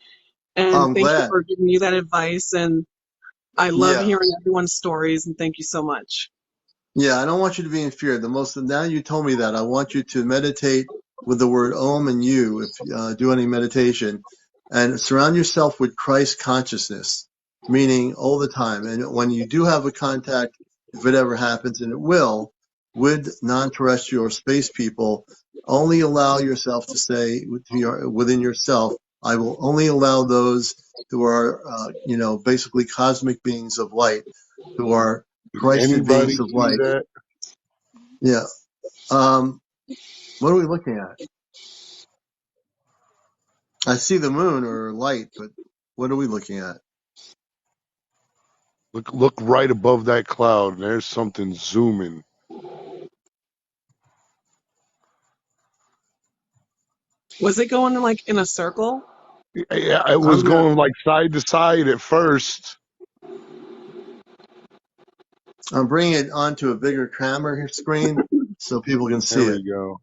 and I'm thank you glad. for giving me that advice. And I love Yeah. hearing everyone's stories. And thank you so much. Yeah, I don't want you to be in fear. Now you told me that. I want you to meditate with the word Om and you, if you do any meditation, and surround yourself with Christ consciousness, meaning all the time. And when you do have a contact, if it ever happens, and it will, with non-terrestrial or space people, only allow yourself to say within yourself, I will only allow those who are, basically cosmic beings of light, who are Did Christed anybody beings of see light. that? Yeah. What are we looking at? I see the moon or light, but what are we looking at? Look right above that cloud. And there's something zooming. Was it going like in a circle? Yeah, it was I'm gonna going like side to side at first. I'm bringing it onto a bigger camera screen so people can see There it. we go.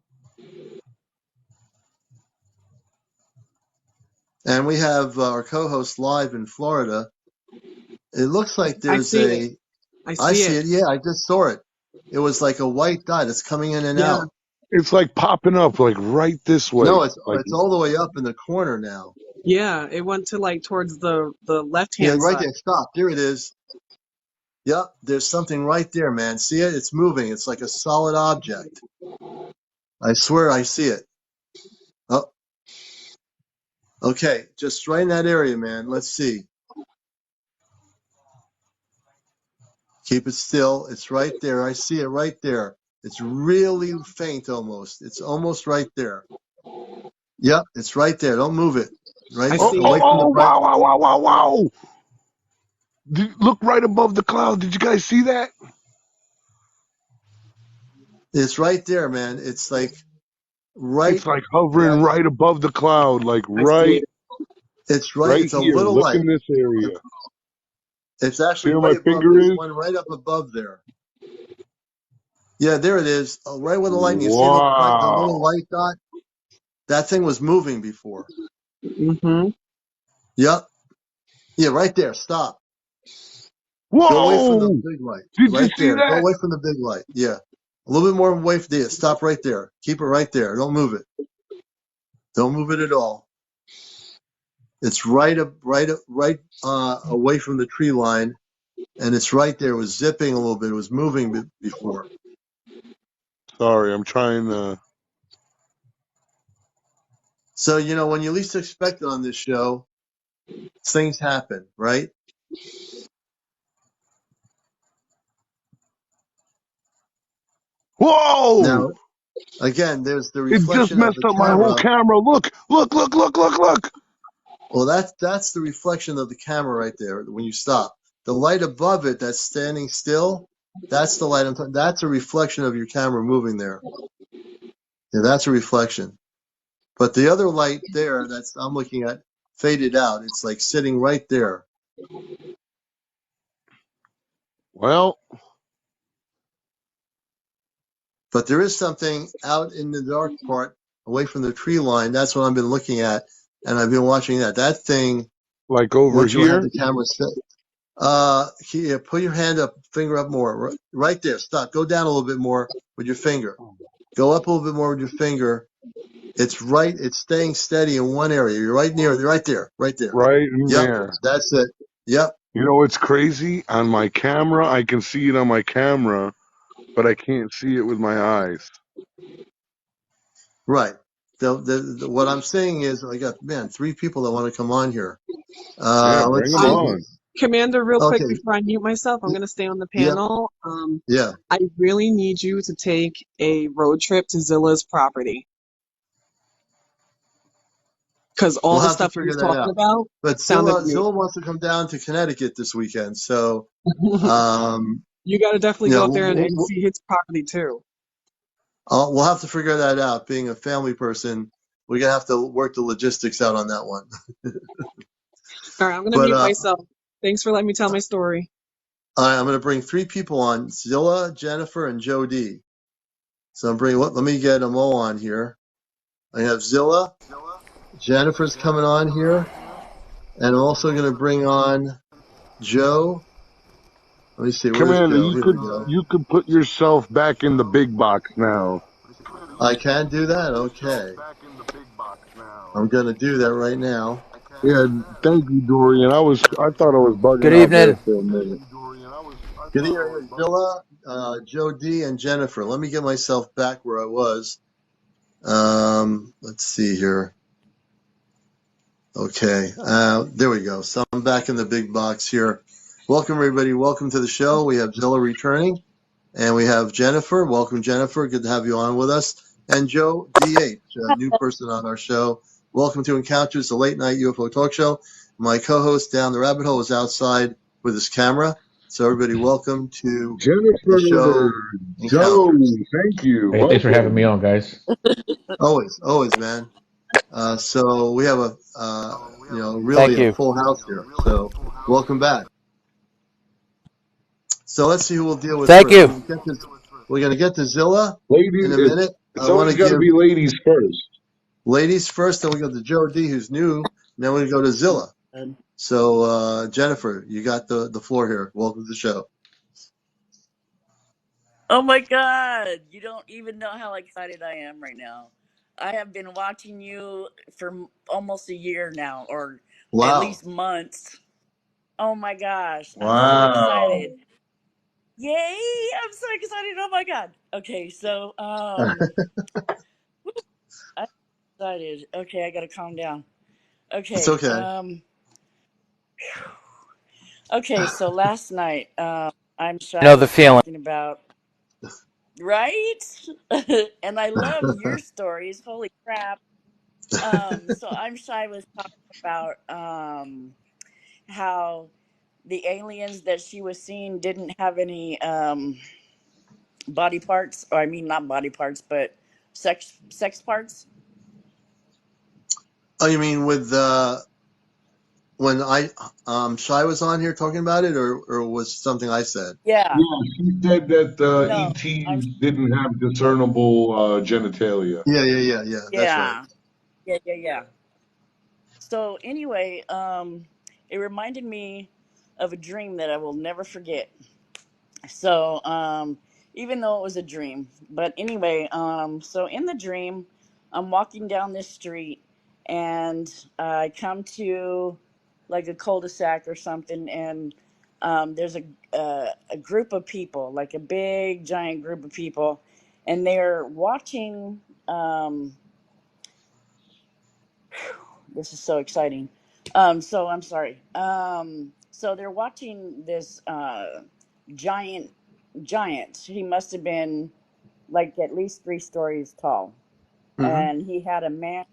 And we have our co-host live in Florida. It looks like I there's see it. I I see see it. it. Yeah, I just saw it. It was like a white dot. It's coming in and Yeah. out. It's like popping up like right this No, way. Like it's all the way up in the corner now. Yeah. It went to like towards the left Yeah, hand right side. there. Stop. There it is. Yep, there's something right there, man. See it? It's moving. It's like a solid object. I swear I see it. Oh, okay. Just right in that area, man. Let's see. Keep it still. It's right there. I see it right there. It's really faint almost. It's almost right there. Yep, it's right there. Don't move it. Right I oh, see oh, away it. from the oh, bright. wow, wow, wow, wow, wow. Look right above the cloud. Did you guys see that? It's right there, man. It's like right. It's like hovering Right. right above the cloud, like I see right, it. It's right. right It's a here. little Look light. in this area. It's See actually where my right above. finger There's is? one right up above there. Yeah, there it is. Right where the lightning. You see the little Wow. light dot? That thing was moving before. Mm-hmm. Yep. Yeah, right there. Stop. Go away from the Whoa! big light. Did you Right see there. Go that? away from the big light. Yeah. A little bit more away from there. Stop right there. Keep it right there. Don't move it. Don't move it at all. It's right away from the tree line, and it's right there. It was zipping a little bit. It was moving before. Sorry, I'm trying to. So, when you least expect it on this show, things happen, right? Whoa! Now, again, there's the It just reflection of messed the up my whole camera. camera. Look, look, look, look, look, look. Well, that's the reflection of the camera right there when you stop. The light above it that's standing still, That's the light I'm talking. That's a reflection of your camera moving there. Yeah, that's a reflection. But the other light there that's I'm looking at faded out. It's like sitting right there. Well, But there is something out in the dark part away from the tree line. That's what I've been looking at, and I've been watching that. That thing, like over once you have here. the camera set, here, put your hand up, finger up more. Right there. Stop. Go down a little bit more with your finger. Go up a little bit more with your finger. It's right. It's staying steady in one area. You're right near. Right there. Right there. Right in Yep. there. That's it. Yep. You know what's crazy? On my camera, I can see it on my camera, but I can't see it with my eyes. Right. What I'm saying is, I got 3 people that want to come on here. Yeah, bring Let's them see. on. Commander, real quick Okay. before I mute myself, I'm going to stay on the Yeah. panel. Yeah. I really need you to take a road trip to Zilla's property because all We'll the have to stuff he figure was that talking out. about But sounded Zilla amazing. wants to come down to Connecticut this weekend, so You got to definitely you go know out there and see his property too. we'll have to figure that out. Being a family person, we're gonna have to work the logistics out on that one. All right, I'm going to But mute myself. Thanks for letting me tell my story. I'm gonna bring 3 people on: Zilla, Jennifer, and Joe D. So I'm bringing. Let me get them all on here. I have Zilla, Jennifer's coming on here, and I'm also gonna bring on Joe. Let me see. Where's Commander, Joe? Here we go. you could put yourself back in the big box now. I can do that. Okay, I'm gonna do that right now. Yeah, thank you, Dorian. I thought I was Good bugging out there evening. for a minute. Good evening, Zilla, Joe D, and Jennifer. Let me get myself back where I was. Let's see here. Okay, there we go. So I'm back in the big box here. Welcome, everybody. Welcome to the show. We have Zilla returning, and we have Jennifer. Welcome, Jennifer. Good to have you on with us. And Joe DH, a new person on our show. Welcome to Encounters, the late night UFO talk show. My co-host down the rabbit hole is outside with his camera. So everybody, welcome to the Jennifer, show Joe, Encounters. thank you. Hey, thanks for having me Welcome. on, guys. Always, man. So we have really Thank a you. full house here. So welcome back. So let's see who we'll deal with Thank first. you. We're gonna get to Zilla Ladies, in a minute. it's I want always to got to give be ladies first. ladies first, then we go to Joe D, who's new, and then we go to Zilla. So Jennifer, you got the floor here. Welcome to the show. Oh my God. You don't even know how excited I am right now. I have been watching you for almost a year now, or at Wow. least months. Oh my gosh. I'm so Wow. excited. Yay. I'm so excited. Oh my God. Okay. I'm excited. Okay. I got to calm down. It's Okay. okay. Okay. So last night, I'm I Shy know the was feeling. talking about, right? And I love your stories. Holy crap. So I'm Shy was talking about how the aliens that she was seeing didn't have any body parts, or I mean not body parts, but sex parts. Oh, you mean with when Shy was on here talking about it, or was something I said? Yeah. Yeah, she said that No. I'm. ETs didn't have discernible genitalia. Yeah. That's right. Yeah. Yeah. So anyway, it reminded me of a dream that I will never forget. So even though it was a dream, but anyway, so in the dream, I'm walking down this street, and I come to like a cul-de-sac or something, and there's a group of people, like a big giant group of people, and they're watching. um, this is so exciting. So I'm sorry. So they're watching this giant giant. He must have been like at least 3 stories tall, Mm-hmm. and he had a man.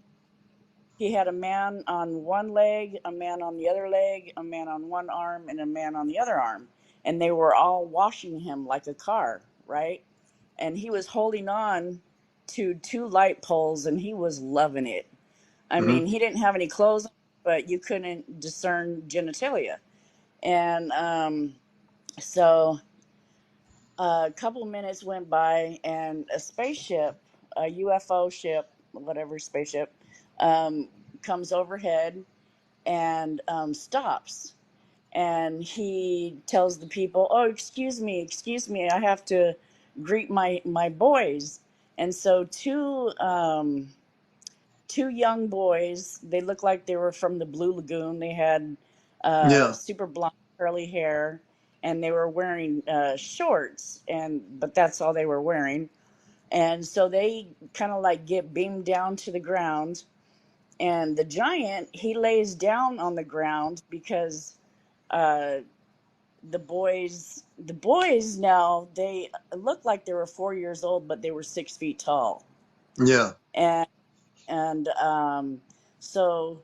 He had a man on one leg, a man on the other leg, a man on one arm, and a man on the other arm. and they were all washing him like a car, right? And he was holding on to two light poles, and he was loving it. I Hmm. mean, he didn't have any clothes on, but you couldn't discern genitalia. And so a couple minutes went by, and a spaceship, a UFO ship, whatever spaceship, um, comes overhead and stops. And he tells the people, "Oh, excuse me, I have to greet my boys." And so two young boys. They looked like they were from the Blue Lagoon. They had Yeah. super blonde curly hair, and they were wearing shorts, and but that's all they were wearing. And so they kind of like get beamed down to the ground, and the giant, he lays down on the ground because uh, the boys now, they looked like they were 4 years old, but they were 6 feet tall. Yeah. And so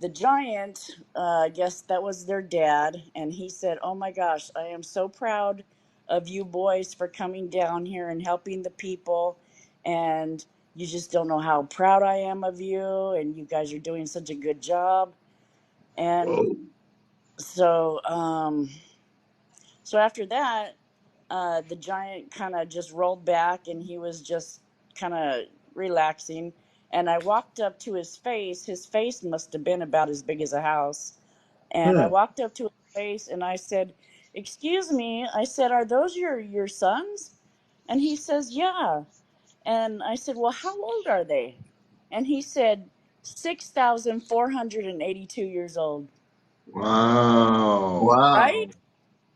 the giant, I guess that was their dad, and he said, "Oh my gosh, I am so proud of you boys for coming down here and helping the people, and you just don't know how proud I am of you, and you guys are doing such a good job." And Whoa. so after that, the giant kind of just rolled back, and he was just kind of relaxing. And I walked up to his face. His face must have been about as big as a house. And I Hmm. walked up to his face and I said, "Excuse me," I said, "are those your sons?" And he says, "Yeah." And I said, "Well, how old are they?" And he said, 6,482 years old. Wow. Right? Wow.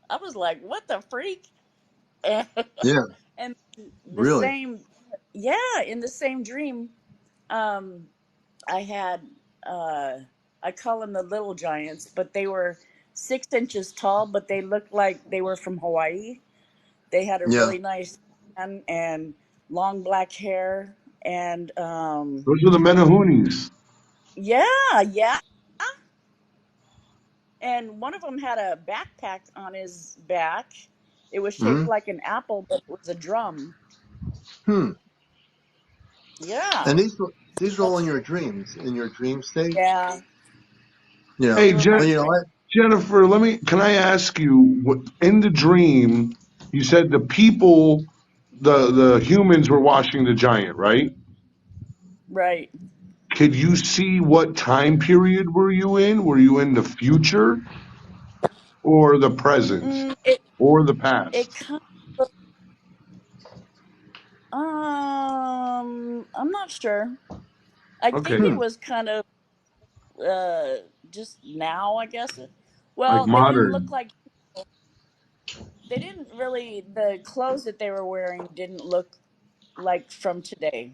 I was like, what the freak? And Yeah. the Really. same, yeah, in the same dream, um, I had, uh, I call them the little giants, but they were 6 inches tall, but they looked like they were from Hawaii. They had a Yeah. really nice tan and long black hair. And Those are the Menahunis. yeah, yeah. And one of them had a backpack on his back. It was shaped Hmm. like an apple, but it was a drum. Hmm. Yeah. And these are all in your dreams, in your dream state. Yeah. Yeah. Hey, They were my Well, dream. Jennifer, can I ask you, what, in the dream, you said the people, the humans were watching the giant, right? Right. Could you see what time period were you in? Were you in the future or the present It or the past? it kind of, I'm not sure. I think Okay, it hmm. was kind of just now, I guess. like Well, they didn't look modern. like, they didn't really, the clothes that they were wearing didn't look like from today.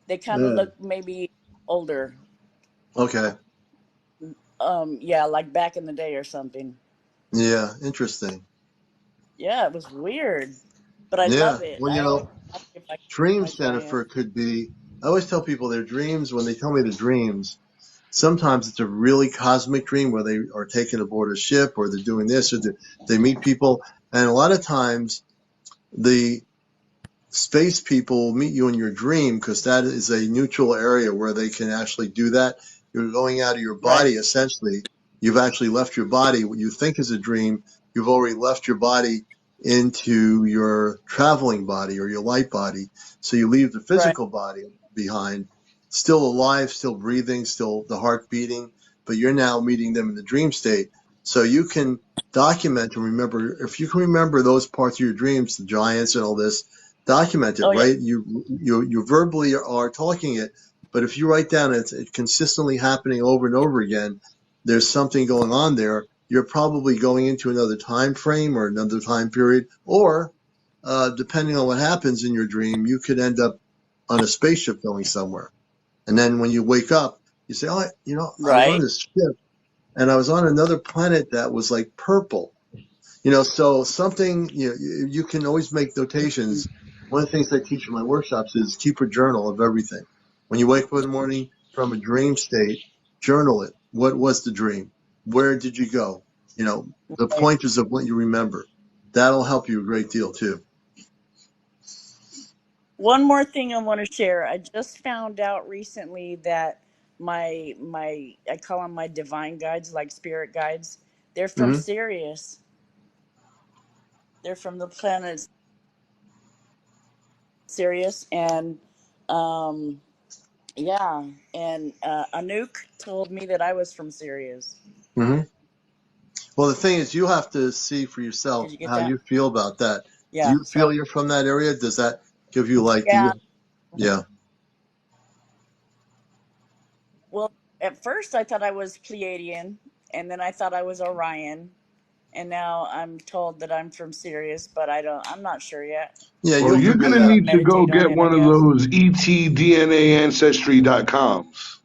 They kind of Yeah. looked maybe older. Okay. Yeah, like back in the day or something. Yeah. Interesting. Yeah, it was weird, but I Yeah. love it. Well, I'll see if I can my dreams, giant. Jennifer, could be. I always tell people their dreams when they tell me the dreams. Sometimes it's a really cosmic dream where they are taken aboard a ship or they're doing this or they meet people. And a lot of times the space people will meet you in your dream because that is a neutral area where they can actually do that. You're going out of your Right, body, essentially. You've actually left your body. What you think is a dream, you've already left your body into your traveling body or your light body. So you leave the right. physical body behind, still alive, still breathing, still the heart beating, but you're now meeting them in the dream state. So you can document and remember, if you can remember those parts of your dreams, the giants and all this, document it, Oh yeah, right? You verbally are talking it, but if you write down it's consistently happening over and over again, there's something going on there. You're probably going into another time frame or another time period, or depending on what happens in your dream, you could end up on a spaceship going somewhere. And then when you wake up, you say, "Oh, I was on right. this ship and I was on another planet that was like purple." So something, you can always make notations. One of the things I teach in my workshops is keep a journal of everything. When you wake up in the morning from a dream state, journal it. What was the dream? Where did you go? The Right. pointers of what you remember. that'll help you a great deal too. One more thing I want to share. I just found out recently that my I call them my divine guides, like spirit guides. They're from Mm-hmm. Sirius. They're from the planet Sirius, and um, yeah, and Anouk told me that I was from Sirius. Mm-hmm. Well, the thing is, you have to see for Did yourself you get how that? you feel about that. Do Yeah. you So feel you're from that area? Does that give you like, do yeah. you? Yeah. Well, at first I thought I was Pleiadian, and then I thought I was Orion, and now I'm told that I'm from Sirius, but I'm not sure yet. Yeah, Well, you'll you're I figure going it to gotta out. need to go meditate on get it, I one of guess. those etdnaancestry.coms.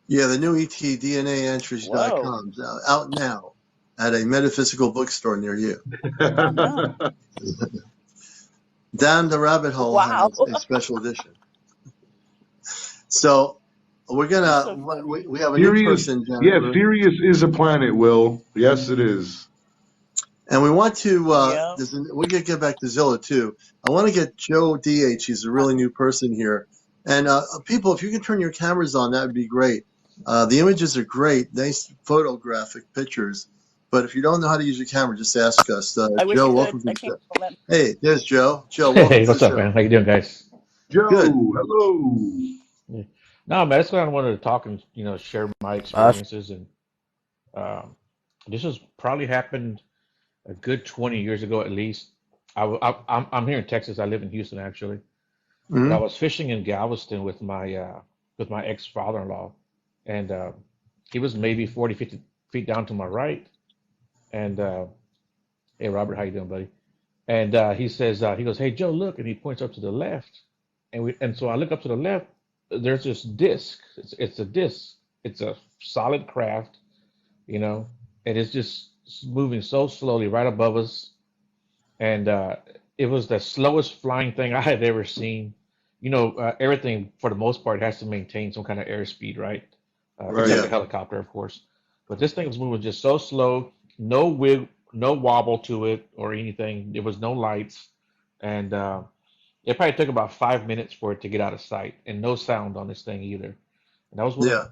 Yeah, the new etdnaentries.com Whoa. is out now at a metaphysical bookstore near you. Oh no. Down the Rabbit Hole Wow. has a special edition. So we're You're gonna so funny. we have a new Sirius, person, yeah, Jennifer, Sirius is a planet, Will. Yes, it is. and we want to. Yep. We're gonna get back to Zilla too. I want to get Joe DH. He's a really new person here, and people, if you can turn your cameras on, that would be great. The images are great, nice photographic pictures. But if you don't know how to use your camera, just ask us. I wish Joe, you could. welcome to I the can't show. let me. Hey, there's Joe. Joe, welcome Hey, to the what's up, show. man? How you doing, guys? Good. Joe, hello. Yeah. No, man, that's what I wanted to talk and share my Uh, experiences, and um, this has probably happened a good 20 years ago at least. I'm here in Texas. I live in Houston actually, but I Hmm. was fishing in Galveston with my ex father-in-law, and he was maybe 40, 50 feet down to my right, and hey, Robert, how you doing, buddy? And he goes, "Hey, Joe, look," and he points up to the left, and so I look up to the left. There's this disc. It's a disc. It's a solid craft, you know, and it's just moving so slowly right above us. And it was the slowest flying thing I had ever seen. Everything for the most part has to maintain some kind of airspeed, right? Right. Except Yeah. the helicopter, of course. But this thing was moving just so slow, no wig, no wobble to it or anything. There was no lights, and it probably took about 5 minutes for it to get out of sight, and no sound on this thing either. And that was one of Yeah.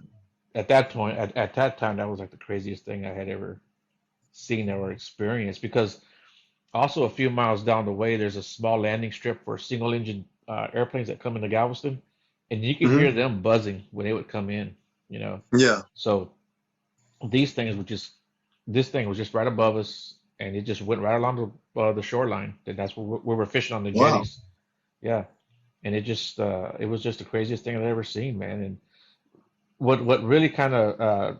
at that point at that time that was like the craziest thing I had ever seen or experienced. Because also a few miles down the way, there's a small landing strip for single engine airplanes that come into Galveston, and you could Hmm. hear them buzzing when they would come in. You know, Yeah. so these things were just this thing was just right above us, and it just went right along the shoreline. And that's where we were fishing on the Wow. jetties. Yeah, and it was just the craziest thing I've ever seen, man. And what really kind of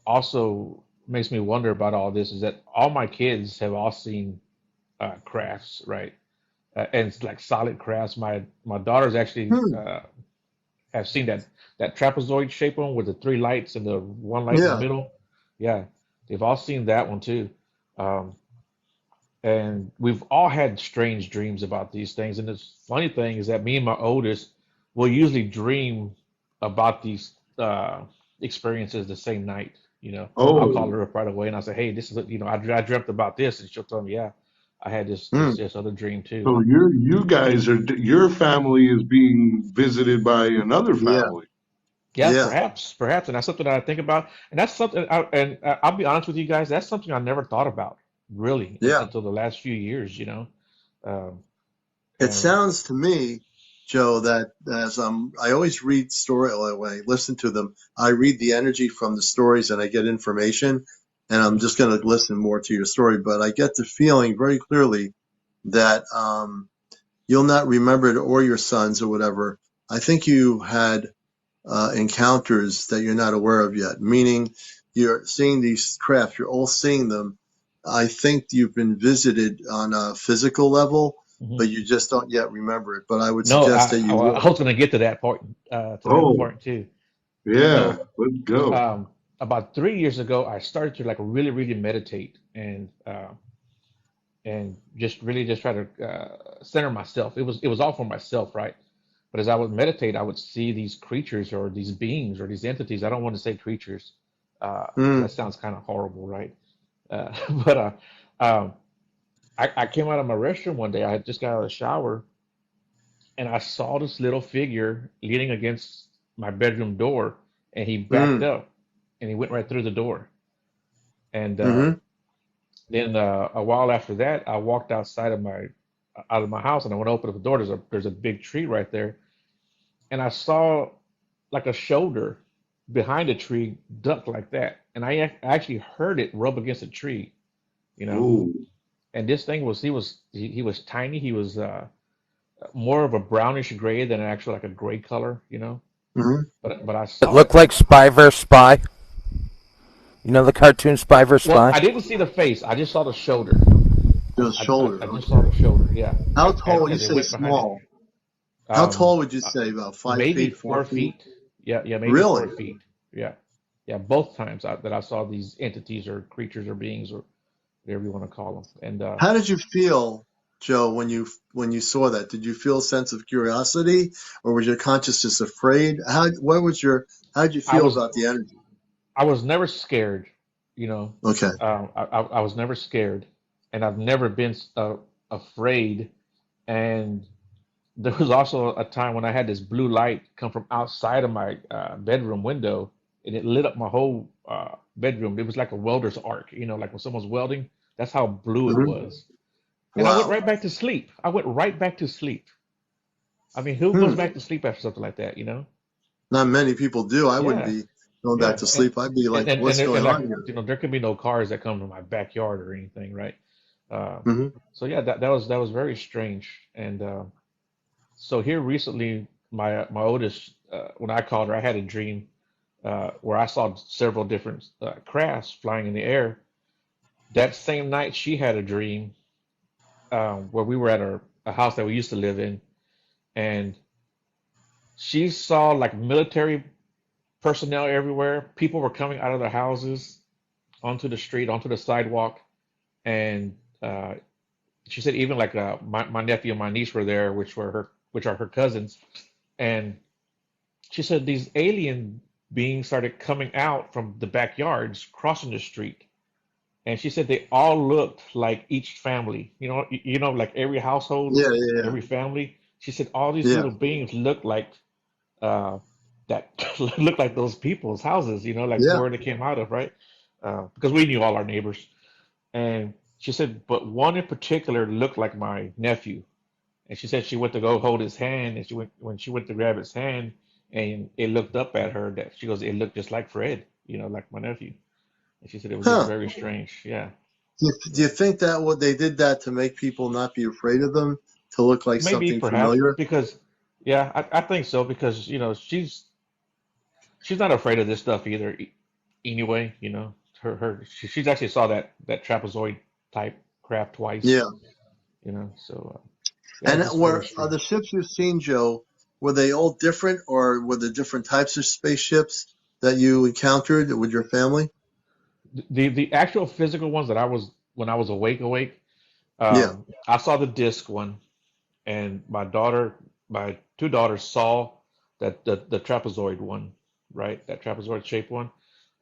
also makes me wonder about all this is that all my kids have all seen crafts, right? And it's like solid crafts. My daughters actually Hmm. have seen that trapezoid shape one with the three lights and the one light in the Yeah. middle. Yeah, they've all seen that one too. Um, and we've all had strange dreams about these things. And the funny thing is that me and my oldest will usually dream about these experiences the same night. I'll call Oh, her up right away and I'll say, "Hey, this is I dreamt about this," and she'll tell me, "Yeah, I had this Hmm. this this other dream too." so you guys are your family is being visited by another Yeah. family. Yeah, Yeah. perhaps, and that's something that I think about, and that's something. I'll be honest with you guys, that's something I never thought about really Yeah. until the last few years. Um, It and sounds to me, Joe, that as I always read story when I listen to them, I read the energy from the stories and I get information, and I'm just going to listen more to your story. But I get the feeling very clearly that you'll not remember it or your sons or whatever. I think you had encounters that you're not aware of yet, meaning you're seeing these crafts, you're all seeing them. I think you've been visited on a physical level, mhm. but you just don't yet remember it. But I would No, suggest that you I will. was going to get to that point, Oh, too. yeah. So, Let's go. about 3 years ago, I started to like really, really meditate and just try to center myself. It was all for myself, right? But as I would meditate, I would see these creatures or these beings or these entities. I don't want to say creatures because Mm, that sounds kind of horrible, right? But I came out of my restroom one day. I had just got out of the shower, and I saw this little figure leaning against my bedroom door, and he backed Mm. up, and he went right through the door. And Mm-hmm. then a while after that, I walked out of my house, and I went to open up the door. There's a big tree right there, and I saw like a shoulder behind the tree duck like that, and I actually heard it rub against the tree, you know. Ooh. And this thing was he was tiny. He was more of a brownish gray than actually like a gray color, you know. Mm-hmm. But I It saw it. looked like Spy vs. Spy. You know the cartoon Spy vs. Well, Spy? I didn't see the face. I just saw the shoulder. The shoulder. I just Okay. saw the shoulder. Yeah, How tall? You as it say went behind it. small. How tall would you Uh, say? About maybe 5 feet, 4 feet? 4 feet. Yeah, maybe Really? 4 feet. Yeah, yeah. Both times that I saw these entities or creatures or beings or whatever you want to call them. And How did you feel, Joe, when you saw that? Did you feel a sense of curiosity, or was your consciousness afraid? How did you I feel was about the energy? I was never scared, you know. Okay. I was never scared, and I've never been afraid. And there was also a time when I had this blue light come from outside of my bedroom window, and it lit up my whole bedroom. It was like a welder's arc, you know, like when someone's welding. That's how blue it Hmm. was. And I went Wow. right back to sleep. I went right back to sleep. I mean, who goes Hmm. back to sleep after something like that, you know? Not many people do. I wouldn't Yeah, be going back yeah. to sleep. I'd be like, what's And going like, on here? you know, there could be no cars that come to my backyard or anything, right? Uh, Hmm. so yeah, that was very strange. And so here recently, my oldest, when I called her, I had a dream where I saw several different crafts flying in the air. That same night, she had a dream where we were at a house that we used to live in, and she saw like military personnel everywhere. People were coming out of their houses onto the street, onto the sidewalk, and she said even like my nephew and my niece were there, which are her cousins, and she said these alien beings started coming out from the backyards, crossing the street, and she said they all looked like each family. Like every household, Yeah, yeah, every family. She said all these yeah, little beings looked like uh, that looked like those people's houses. Like yeah, where they came out of, right? Because we knew all our neighbors, and she said, but one in particular looked like my nephew. And she said she went to go hold his hand, and when she went to grab his hand, and it looked up at her, that she goes, it looked just like Fred, like my nephew. And she said it was just yeah. Huh. very strange. Yeah, Do you think that what they did that to make people not be afraid of them, to look like maybe something perhaps familiar? because, yeah, I think so because she's not afraid of this stuff either. Anyway, she's actually saw that trapezoid type craft twice. Yeah. So yeah, And just very were are the strange. ships you've seen, Joe, were they all different, or were there different types of spaceships that you encountered with your family? The actual physical ones that I was when I was awake. Yeah. I saw the disc one, and my two daughters saw the trapezoid one, right? That trapezoid shaped one,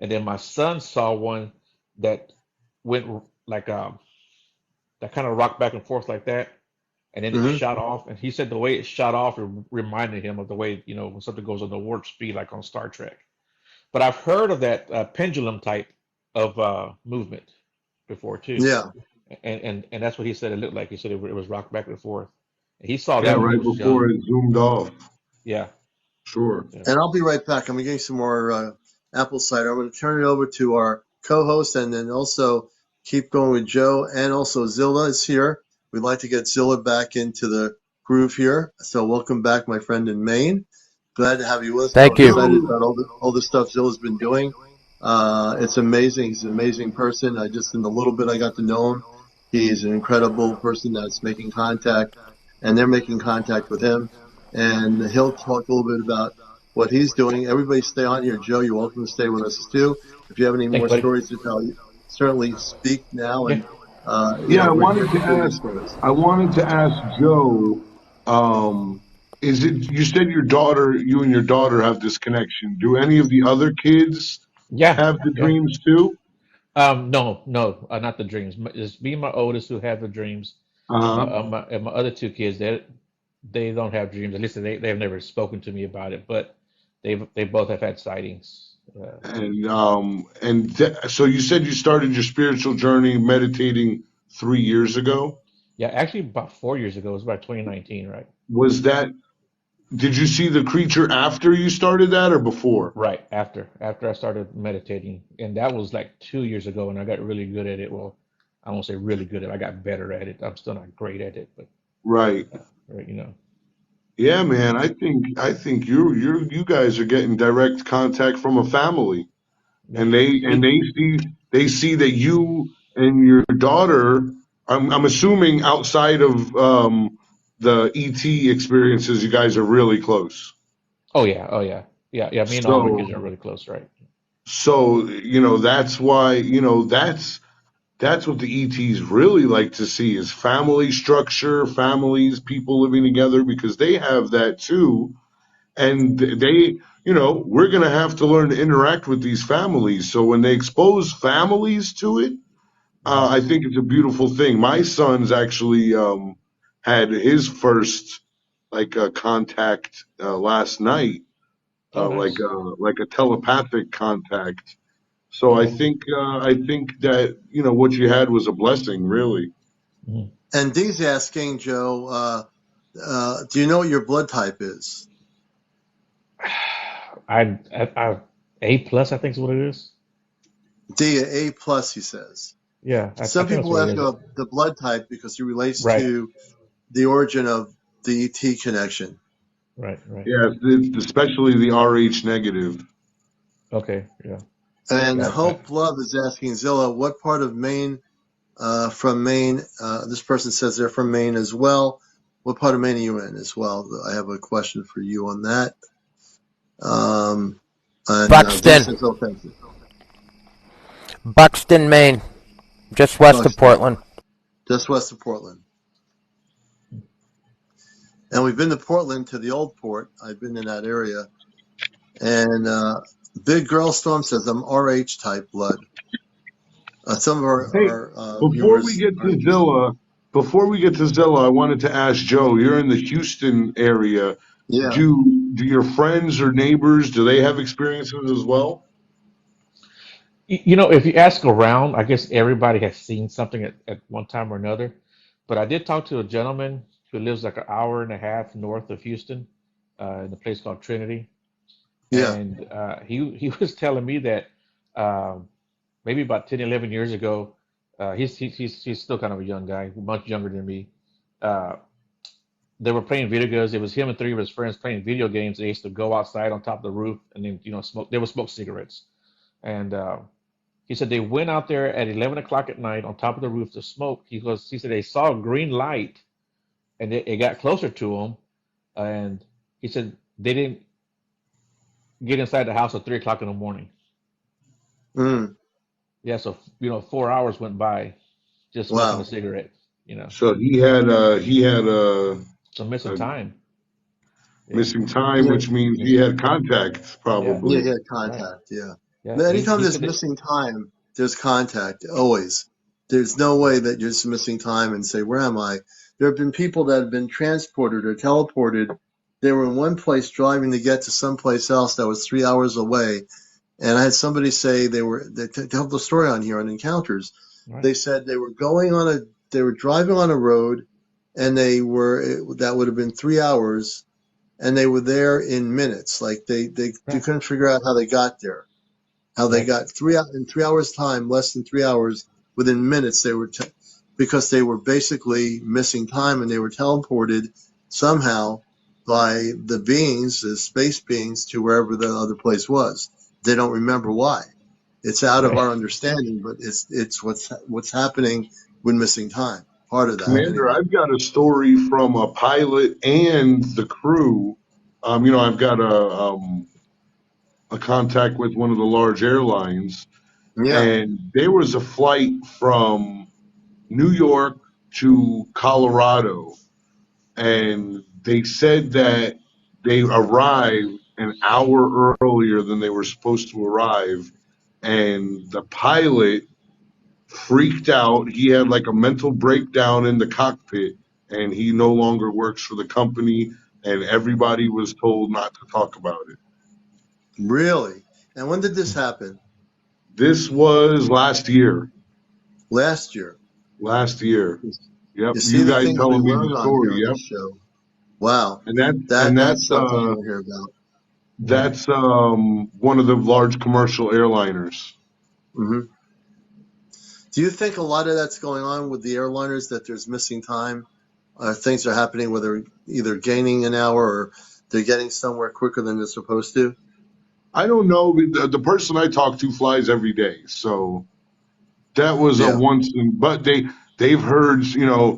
and then my son saw one that went like that kind of rocked back and forth like that, and then it Hmm. shot off. And he said the way it shot off it reminded him of the way when something goes on the warp speed like on Star Trek. But I've heard of that pendulum type of movement before too, Yeah. and that's what he said it looked like. He said it was rocked back and forth. And he saw Yeah, that when he right was young. before it zoomed off. Yeah, Sure. yeah. And I'll be right back. I'm going to get some more apple cider. I'm going to turn it over to our co-host, and then also keep going with Joe. And also Zilla is here. We'd like to get Zilla back into the groove here. So welcome back, my friend in Maine. Glad to have you with us. Thank We're you. excited Joe, about all the stuff Zilla's been doing. It's amazing. He's an amazing person. In the little bit I got to know him, he's an incredible person that's making contact, and they're making contact with him. And he'll talk a little bit about what he's doing. Everybody stay on here. Joe, you're welcome to stay with us too. If you have any Thank more you, buddy. stories to tell, you certainly speak now, Yeah. and yeah, we're here to hear your stories. I wanted to ask Joe, um, is it, you said you and your daughter have this connection. Do any of the other kids Yeah. have the Yeah. dreams too? No, no, not the dreams. It's me and my oldest who have the dreams. Uh-huh. And my other two kids, they don't have dreams. At least they have never spoken to me about it, but they both have had sightings. So you said you started your spiritual journey meditating 3 years ago. Yeah, actually about 4 years ago. It was about 2019, right? Was that, did you see the creature after you started that or before? Right after I started meditating, and that was like 2 years ago, and I got really good at it. Well, I won't say really good at it. I got better at it. I'm still not great at it, but Right. right, you know, Yeah, man. I think you guys are getting direct contact from a family, yeah. and they see that you and your daughter. I'm assuming outside of the ET experiences, you guys are really close. Oh yeah, oh yeah, yeah, yeah. Me and all my So kids are really close, right? that's why that's what the ETs really like to see is family structure, families, people living together because they have that too. And we're going to have to learn to interact with these families. So when they expose families to it, Hmm. I think it's a beautiful thing. My son's actually had his first contact last night, Oh, nice. like a telepathic contact. So I Hmm. think that what you had was a blessing, really. Hmm. And Dee's asking, Joe, do you know what your blood type is? I A plus, I think is what it is. D, A plus, he says. Yeah, I Some think that's people what it ask is. about the blood type because it relates Right, to the origin of the ET connection. right, right. Yeah, it's especially the RH negative. Okay, yeah, And yeah. Hope Love is asking Zilla, what part of Maine, from Maine, this person says they're from Maine as well. What part of Maine are you in as well? I have a question for you on that. And Dee Buxton. says, oh, thank you. Buxton, Maine. Just west of Buxton, Portland. just west of Portland. And we've been to Portland to the old port. I've been in that area. And Big Girl Storm says I'm RH type blood. Some of Hey, our before we viewers get are to interested. Zilla, I wanted to ask Joe. You're in the Houston area. Yeah, Do your friends or neighbors do they have experiences as well? You know, if you ask around, I guess everybody has seen something at one time or another. But I did talk to a gentleman who lives like an hour and a half north of Houston, in a place called Trinity, yeah. and he was telling me that um, maybe about 10, 11 years ago, he's still kind of a young guy, much younger than me. Uh, they were playing video games. It was him and three of his friends playing video games. They used to go outside on top of the roof and then smoke. They would smoke cigarettes, and he said they went out there at 11 o'clock at night on top of the roof to smoke. He said they saw a green light and it got closer to them. And he said they didn't get inside the house at 3 o'clock in the morning. Mm, Yeah, so 4 hours went by just smoking a wow. cigarette. So he had So missing a time. Yeah, missing time, Yeah, which means he missing. had contact Yeah, yeah, probably. he had right. contact. Yeah. Yeah, But anytime he there's said that. missing time, there's contact. Always. There's no way that you're just missing time and say, "Where am I?" There have been people that have been transported or teleported. They were in one place driving to get to someplace else that was 3 hours away. And I had somebody say they tell the story on here on Encounters. Right, They said they were driving on a road, and that would have been 3 hours, and they were there in minutes. Like they right, couldn't figure out how they got there. How they right, got in 3 hours time, less than 3 hours, within minutes because they were basically missing time and they were teleported somehow by the space beings, to wherever the other place was. They don't remember why. It's out of right. our understanding, but it's what's happening with missing time. Part of that, Commander, anyway. I've got a story from a pilot and the crew. I've got a contact with one of the large airlines, Yeah, and there was a flight from New York to Colorado, and they said that they arrived an hour earlier than they were supposed to arrive, and the pilot freaked out. He had like a mental breakdown in the cockpit, and he no longer works for the company, and everybody was told not to talk about it. Really? And when did this happen? This was last year. Last year. Last year. Yep. You see You the guys things we telling me the learn on here story. on Yep. this show. Wow. And That's something I want to hear about. that's one of the large commercial airliners. Mm-hmm. Do you think a lot of that's going on with the airliners, that there's missing time? Things are happening where they're either gaining an hour or they're getting somewhere quicker than they're supposed to? I don't know. The person I talk to flies every day, so that was a Yeah. once. But they've heard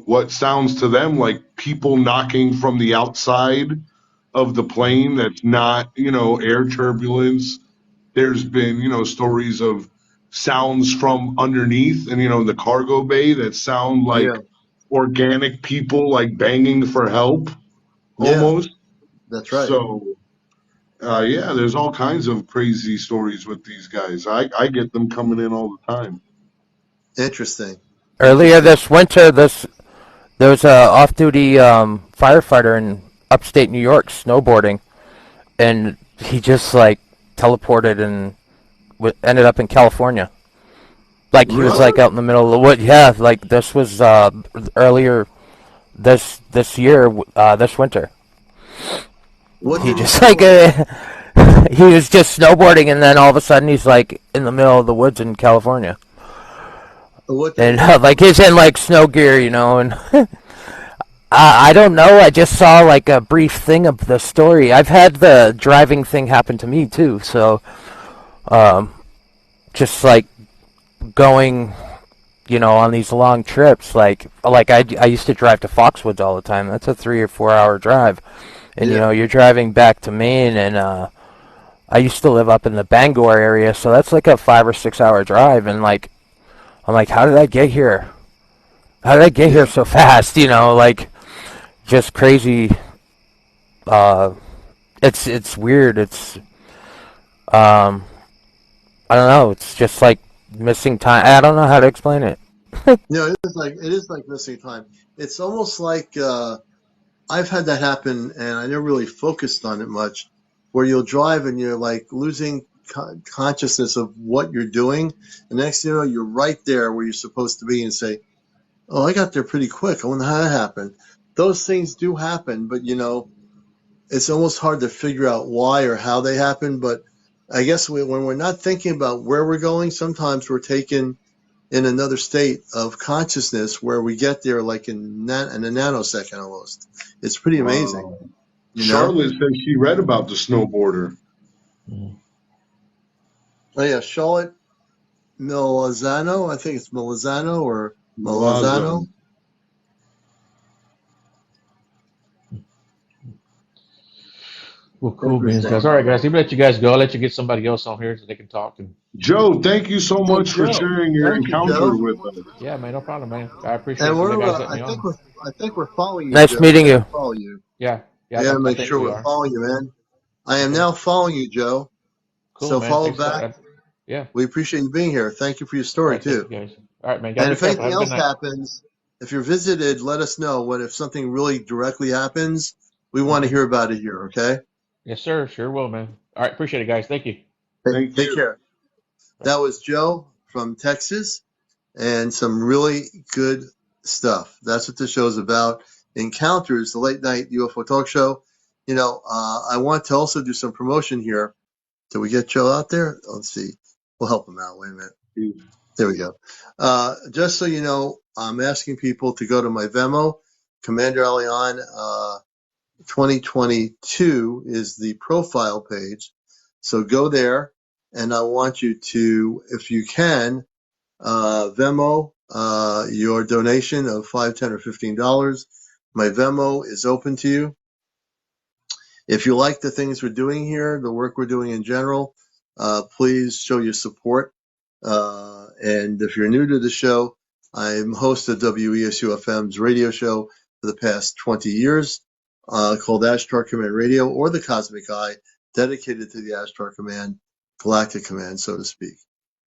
what sounds to them like people knocking from the outside of the plane. That's not air turbulence. There's been stories of sounds from underneath and in the cargo bay that sound like Yeah. organic people like banging for help Yeah. almost. That's right. So yeah, there's all kinds of crazy stories with these guys. I get them coming in all the time. Interesting. Earlier this winter, there was a off-duty firefighter in upstate New York snowboarding, and he just like teleported and ended up in California. Like he was Really? like out in the middle of the wood. Yeah, like this was earlier this year, this winter. What He did he just do? like he was just snowboarding, and then all of a sudden he's like in the middle of the woods in California, What did and he do? like he's in like snow gear, and I don't know. I just saw like a brief thing of the story. I've had the driving thing happen to me too, so just like going, on these long trips, like I used to drive to Foxwoods all the time. That's a 3 or 4 hour drive, and Yeah. you're driving back to Maine, and I used to live up in the Bangor area, so that's like a 5 or 6 hour drive, and like I'm like, how did I get here? How did I get here Yeah. so fast? Like just crazy. It's weird. It's I don't know. It's just like missing time. I don't know how to explain it. No, it is like missing time. It's almost like I've had that happen, and I never really focused on it much. Where you'll drive and you're like losing consciousness of what you're doing, and next thing you know, you're right there where you're supposed to be, and say, "Oh, I got there pretty quick. I wonder how that happened." Those things do happen, but it's almost hard to figure out why or how they happen. But I guess when we're not thinking about where we're going, sometimes we're taken in another state of consciousness where we get there like in a nanosecond almost. It's pretty amazing, Charlotte said she read about the snowboarder. Oh yeah, Charlotte Milazano. I think it's Milazano or Milazzo. Milazano. Well, cool beans, Interesting. guys. All right, guys. Let me let you guys go. I'll let you get somebody else on here so they can talk. And Joe, thank you so So much for Joe, sharing your thank you, encounter Joe. with us. yeah, man, no problem, man. I appreciate And you we're guys letting me on. I think we're following you, Nice Joe. meeting We gotta you. follow you. Yeah, I gotta I make think sure we we're are. following you, man. I am Okay, now following you, Joe. cool, So man. follow Thanks a back. lot. Yeah. We appreciate you being here. Thank you for your All story right, thank too. you, guys. All right, man. Y'all And be if careful. anything Have a good else night. happens, if you're visited, let us know. If something really directly happens, we want to hear about it here. Okay. Yes, sir. Sure will, man. All right, appreciate it, guys. Thank you. Thank Take you. care. That was Joe from Texas, and some really good stuff. That's what the show's about. Encounters, the late night UFO talk show. I want to also do some promotion here. Did we get Joe out there? Let's see. We'll help him out. Wait a minute. There we go. Just so you know, I'm asking people to go to my Venmo. CmdrAleon 2022 is the profile page. So go there, and I want you to, if you can, Venmo your donation of $5, $10, or $15. My Venmo is open to you. If you like the things we're doing here, the work we're doing in general, please show your support. And if you're new to the show, I'm host of WESU-FM's radio show for the past 20 years called Ashtar Command Radio, or the Cosmic Eye, dedicated to the Ashtar Command, Galactic Command, so to speak.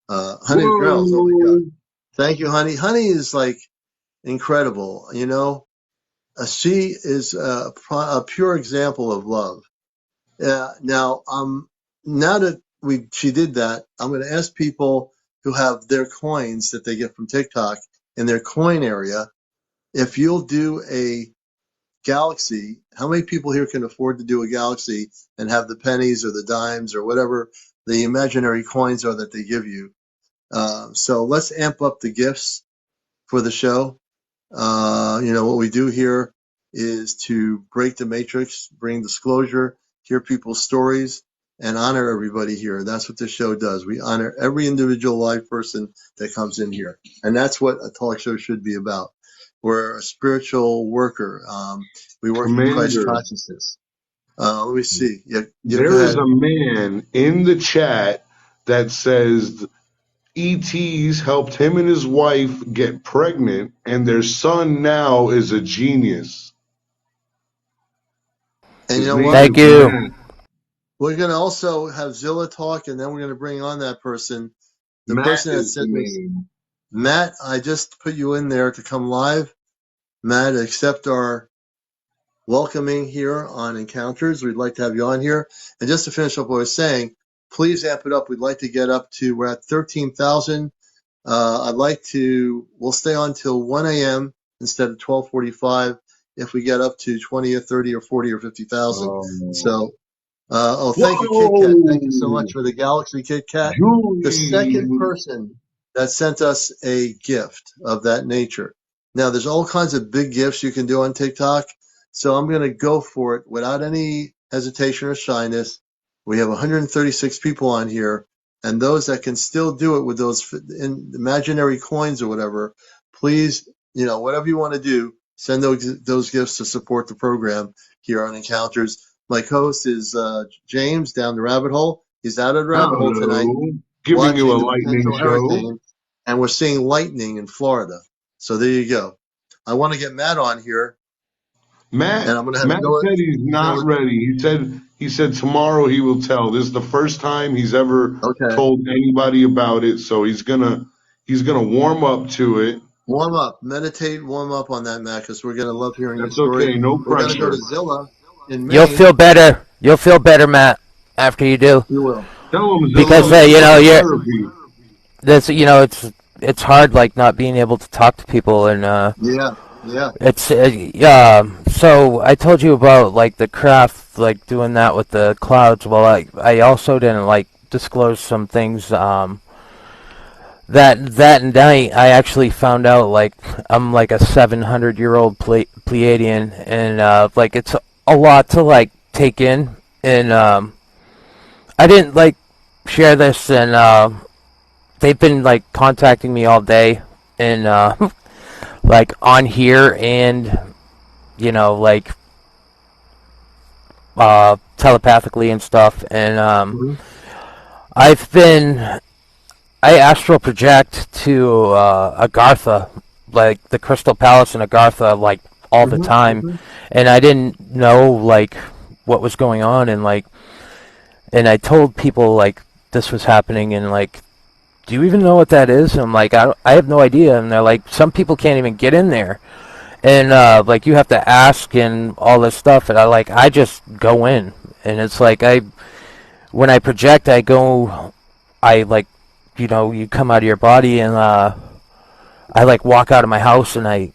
Honey Drells, oh my God. Whoa. Thank you, honey. Honey is like incredible. You know, she is a pure example of love. Now, now that she did that, I'm going to ask people who have their coins that they get from TikTok in their coin area, if you'll do a galaxy. How many people here can afford to do a galaxy and have the pennies or the dimes or whatever the imaginary coins are that they give you? So let's amp up the gifts for the show. What we do here is to break the matrix, bring disclosure, hear people's stories, and honor everybody here. That's what this show does. We honor every individual live person that comes in here. And that's what a talk show should be about. We're a spiritual worker. We work in Christ Commander, consciousness. Let me see. Yeah, go there is ahead. a man in the chat that says ETs helped him and his wife get pregnant, and their son now is a genius. And His you know name what? Thank is you. Matt. We're going to also have Zilla talk, and then we're going to bring on that person. The Matt person that is the sent this. name. Matt, I just put you in there to come live. Matt, accept our welcoming here on Encounters. We'd like to have you on here. And just to finish up what I was saying, please amp it up. We'd like to get up to, we're at 13,000. We'll stay on till 1 a.m. instead of 12:45 if we get up to 20 or 30 or 40 or 50,000. So, thank you, Kit Kat. Thank you so Whoa! much for the Galaxy Kit Kat. The second Julie! person that sent us a gift of that nature. Now, there's all kinds of big gifts you can do on TikTok, so I'm going to go for it without any hesitation or shyness. We have 136 people on here, and those that can still do it with those imaginary coins or whatever, please, whatever you want to do, send those gifts to support the program here on Encounters. My co-host is James down the rabbit hole. He's out of the rabbit hole tonight Hello. Giving you a watching the lightning potential show. hurricane, and we're seeing lightning in Florida. So there you go. I want to get Matt on here, Matt and I'm going to have said he's not Zilla. ready. He said tomorrow he will tell. This is the first time he's ever Okay, told anybody about it, so he's gonna warm up to it. warm up, meditate, warm up on that, Matt, because we're going to love hearing your That's story. okay, no We're going to go pressure. to Zilla in You'll Maine. feel better. You'll feel better, Matt, after you do. You will. Tell him Because Zilla is like you're therapy. it's hard like not being able to talk to people and Yeah. it's so I told you about like the craft like doing that with the clouds. Well, I also didn't like disclose some things that night I actually found out like I'm like a 700-year-old Pleiadian, and like it's a lot to like take in, and I didn't like share this, and they've been like contacting me all day, and like on here, and like telepathically and stuff, and Mm-hmm. I've been I astral project to Agartha, like the Crystal Palace in Agartha, like all the time, Mm-hmm. and I didn't know like what was going on, and like, and I told people like this was happening, and like, do you even know what that is? And I'm like, I have no idea, and they're like, some people can't even get in there, and like you have to ask and all this stuff, and I just go in, and it's like when I project, I like. You come out of your body, and I like walk out of my house, and I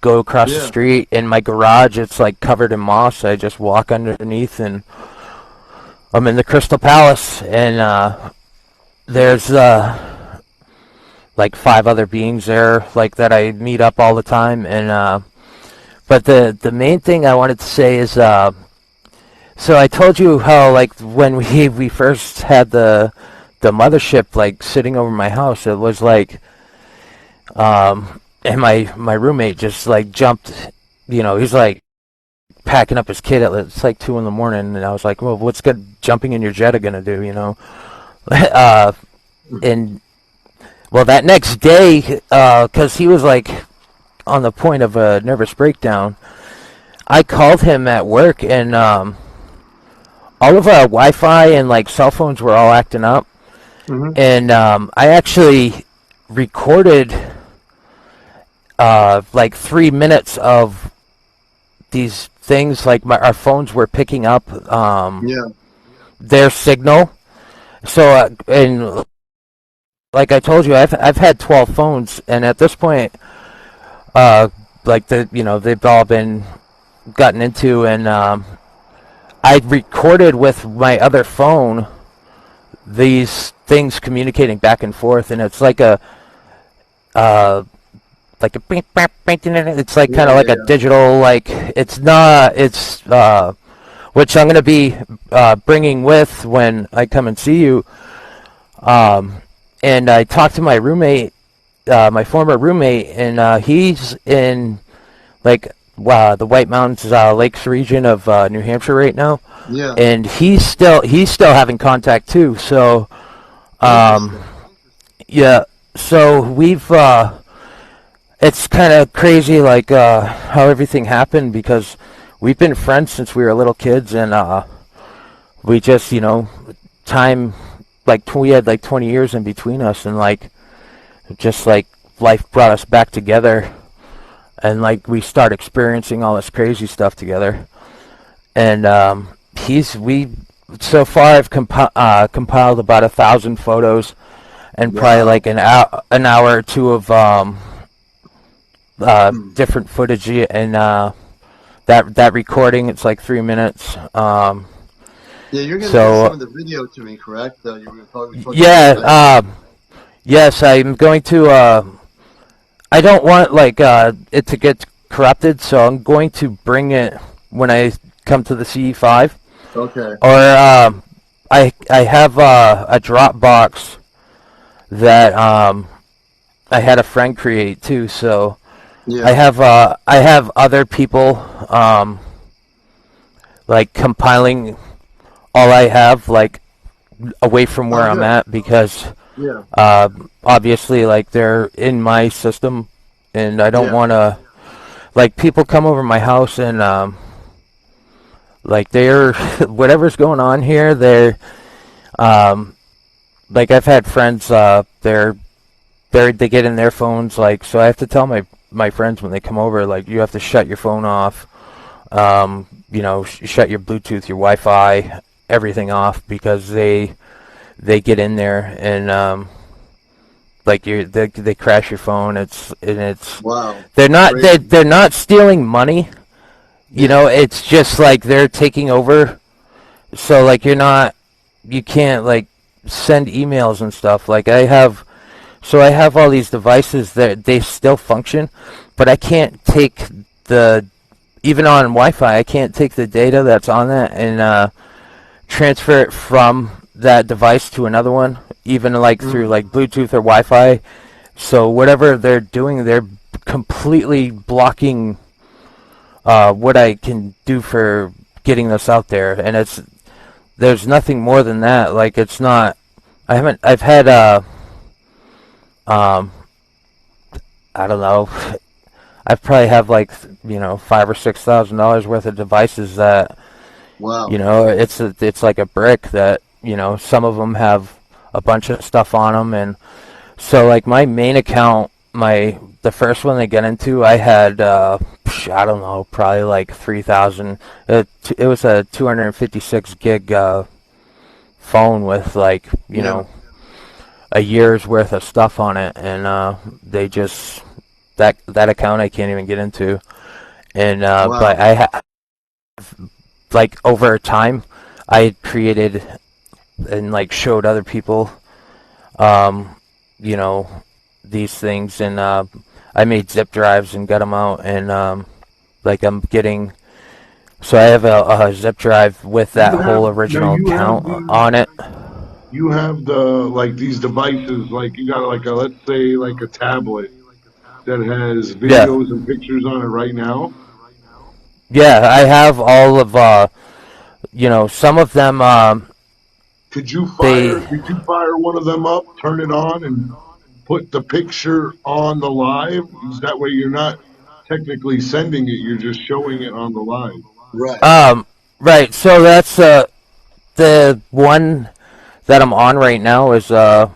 go across the Yeah. street. In my garage, it's like covered in moss. I just walk underneath, and I'm in the Crystal Palace, and there's like 5 other beings there, like that I meet up all the time. And but the main thing I wanted to say is so I told you how like when we first had the mothership like sitting over my house, it was like and my roommate just like jumped, he's like packing up his kid it's like 2 a.m, and I was like, well, what's good jumping in your Jetta gonna do, and well, that next day, because he was like on the point of a nervous breakdown, I called him at work, and all of our Wi-Fi and like cell phones were all acting up. Mm-hmm. And I actually recorded like 3 minutes of these things. Like our phones were picking up their signal. So and like I told you, I've had 12 phones, and at this point, like they've all been gotten into, and I recorded with my other phone these things communicating back and forth, and it's like a it's like kind of like a digital, like it's not it's which I'm gonna be bringing with when I come and see you. And I talked to my roommate, my former roommate, and he's in like the White Mountains Lakes region of New Hampshire right now. Yeah. And he's still having contact too. So, yeah. So we've it's kind of crazy, like how everything happened, because we've been friends since we were little kids, and we just time, like we had like 20 years in between us, and like just like life brought us back together, and like we start experiencing all this crazy stuff together. And we so far I've compiled about 1,000 photos, and probably like an hour or two of different footage, and that recording, it's like 3 minutes. Yeah, you're going to get some of the video to me, correct? Yes, I'm going to. I don't want like it to get corrupted, so I'm going to bring it when I come to the CE5. Okay. Or I have a Dropbox that I had a friend create too, so I have other people like compiling all I have, like away from where I'm at, because obviously like they're in my system, and I don't want to, like, people come over my house and like they're whatever's going on here, they're like I've had friends they get in their phones, like, so I have to tell my friends when they come over, like, you have to shut your phone off, shut your Bluetooth, your Wi-Fi, everything off, because they get in there and like they crash your phone. It's wow. They're not stealing money, it's just like they're taking over. So like you can't like send emails and stuff. Like I have all these devices that they still function, but I can't take even on Wi-Fi, I can't take the data that's on that and transfer it from that device to another one, even like through like Bluetooth or Wi-Fi. So whatever they're doing, they're completely blocking what I can do for getting this out there, and there's nothing more than that. Like, it's not. I've had I don't know. I probably have like $5,000 or $6,000 worth of devices that. Wow. It's like a brick that some of them have a bunch of stuff on them, and so like my main account, the first one they get into, I had I don't know, probably like 3,000. It was a 256 gig phone with like a year's worth of stuff on it, and they just that account I can't even get into, and but I have, like, over time I had created and like showed other people these things, and I made zip drives and got them out, and like I'm getting, so I have a zip drive with that whole original account on it. You have these devices, like you got like let's say like a tablet that has videos and pictures on it right now. Yeah, I have all of some of them. Could you fire one of them up, turn it on, and put the picture on the live? That way you're not technically sending it, you're just showing it on the live. Right. Right. So that's the one that I'm on right now is I'm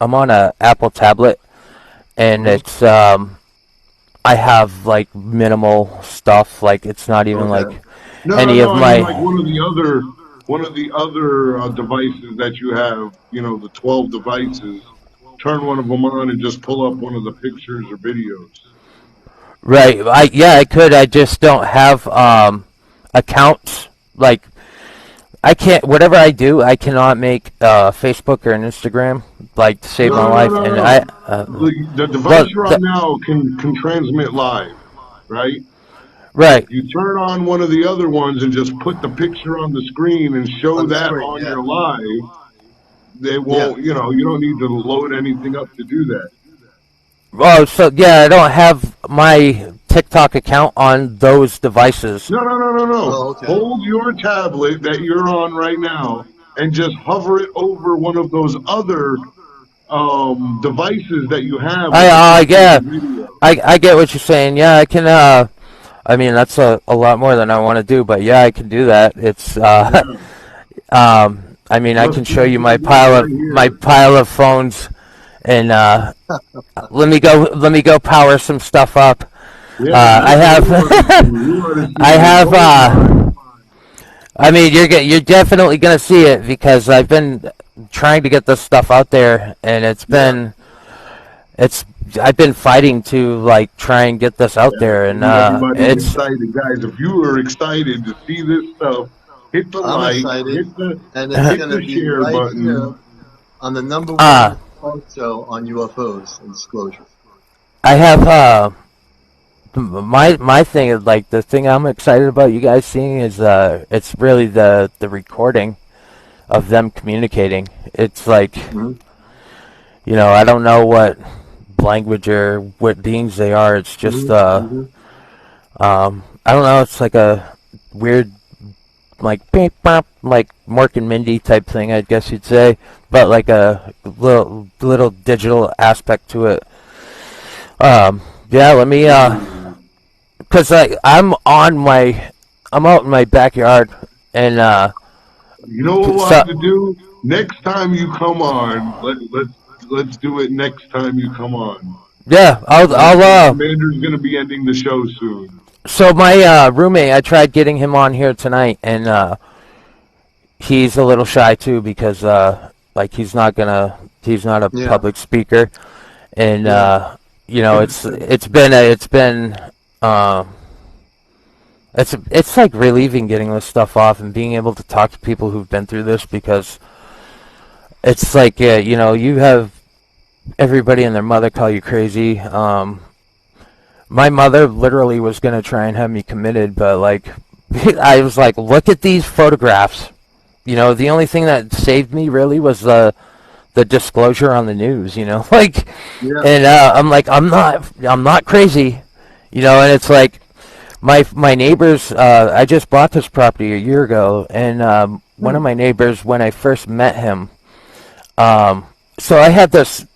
on a Apple tablet, and it's I have like minimal stuff. Like it's not even Okay. like No, any of I mean like my. one of the other devices that you have. You know, the 12 devices. Turn one of them on and just pull up one of the pictures or videos. Right. I could. I just don't have accounts. Like I can't. Whatever I do, I cannot make Facebook or an Instagram like to save No, my no, no, life. no, And no. I The device well, you're on now can transmit live, right? right. You turn on one of the other ones and just put the picture on the screen and show On the that screen, on yeah. your live. They Yeah. won't, you know, you don't need to load anything up to do that. Oh, so yeah, I don't have my TikTok account on those devices. No, no, no, no, no. Oh, okay. Hold your tablet that you're on right now and just hover it over one of those other devices that you have with the picture Yeah, and video. I get what you're saying. Yeah, I can. I mean, that's a lot more than I want to do, but yeah, I can do that. It's Yeah. I mean, I Let's can show you do it right my here. pile of phones, and let me go power some stuff up. Yeah, I that's what have we want to see. We want to I see the have whole lot. I mean, you're definitely gonna see it because I've been trying to get this stuff out there, and Yeah. it's I've been fighting to like try and get this out there, and Everybody's it's excited, guys. If you are excited to see this stuff, hit the I'm like, excited, and it's hit going to the be share right here button. on the number uh one talk show on UFOs and disclosure. I have my thing is like the thing I'm excited about you guys seeing is it's really the recording of them communicating. It's like Mm-hmm. I don't know what language or what beings they are. It's just Mm-hmm. I don't know. It's like a weird like beep bop like Mork and Mindy type thing, I guess you'd say, but like a little digital aspect to it. Yeah, let me because I'm out in my backyard and You know what we'll so have to do next time you come on. Let's do it next time you come on. yeah, Commander's gonna be ending the show soon. so my roommate, I tried getting him on here tonight, and he's a little shy too because like he's not a Yeah. public speaker, and Yeah. it's been it's like relieving getting this stuff off and being able to talk to people who've been through this, because it's like you have everybody and their mother call you crazy. My mother literally was gonna try and have me committed, but like I was like, look at these photographs. The only thing that saved me really was the disclosure on the news. Like, Yeah. and I'm like, I'm not crazy. And it's like my neighbors. I just bought this property a year ago, and one of my neighbors, when I first met him, so I had this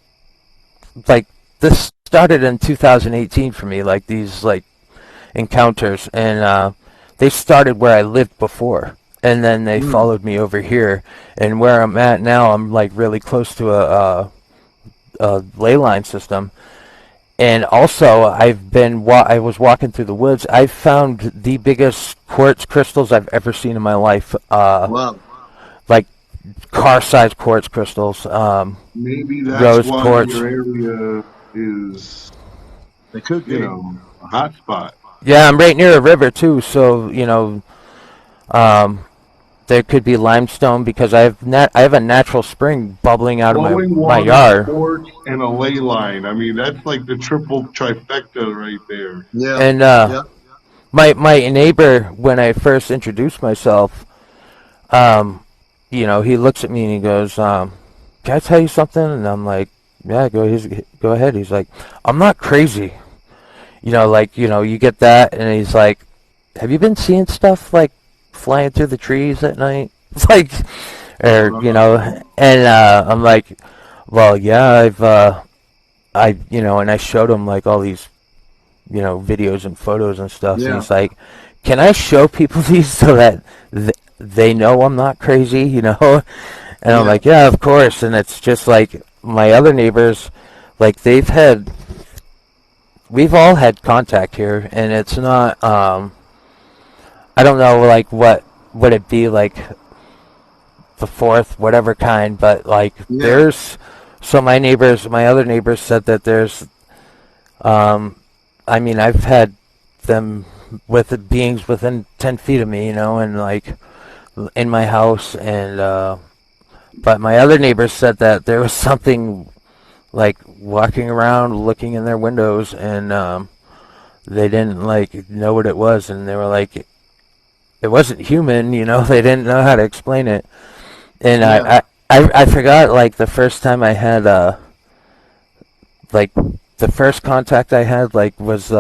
like this started in 2018 for me, like these like encounters, and they started where I lived before, and then they followed me over here, and where I'm at now, I'm like really close to a ley line system. And also, I was walking through the woods. I found the biggest quartz crystals I've ever seen in my life. Wow. Like car-sized quartz crystals. Maybe that's Rose why quartz. your area is, It could be. a hot spot. Yeah, I'm right near a river too, so there could be limestone because I have a natural spring bubbling out of Flowing my water, yard. quartz, and a ley line. I mean, that's like the triple trifecta right there. Yeah. And Yeah. my neighbor, when I first introduced myself, he looks at me and he goes, "Can I tell you something?" And I'm like, "Yeah, go ahead." He's like, "I'm not crazy." You get that, and he's like, "Have you been seeing stuff like flying through the trees at night?" It's like, and I'm like, "Well, yeah, and I showed him like all these, videos and photos and stuff, and Yeah. he's like, "Can I show people these so that they know I'm not crazy?" And I'm Yeah. like, "Yeah, of course." And it's just like my other neighbors, like they've had we've all had contact here, and it's not. I don't know, like what would it be like the fourth, whatever kind, but like Yeah. there's. So my other neighbors said that there's. I mean, I've had them with beings within 10 feet of me, and like in my house, and but my other neighbors said that there was something like walking around, looking in their windows, and they didn't like know what it was, and they were like, it wasn't human, they didn't know how to explain it, and Yeah. I forgot like the first time I had like the first contact I had like was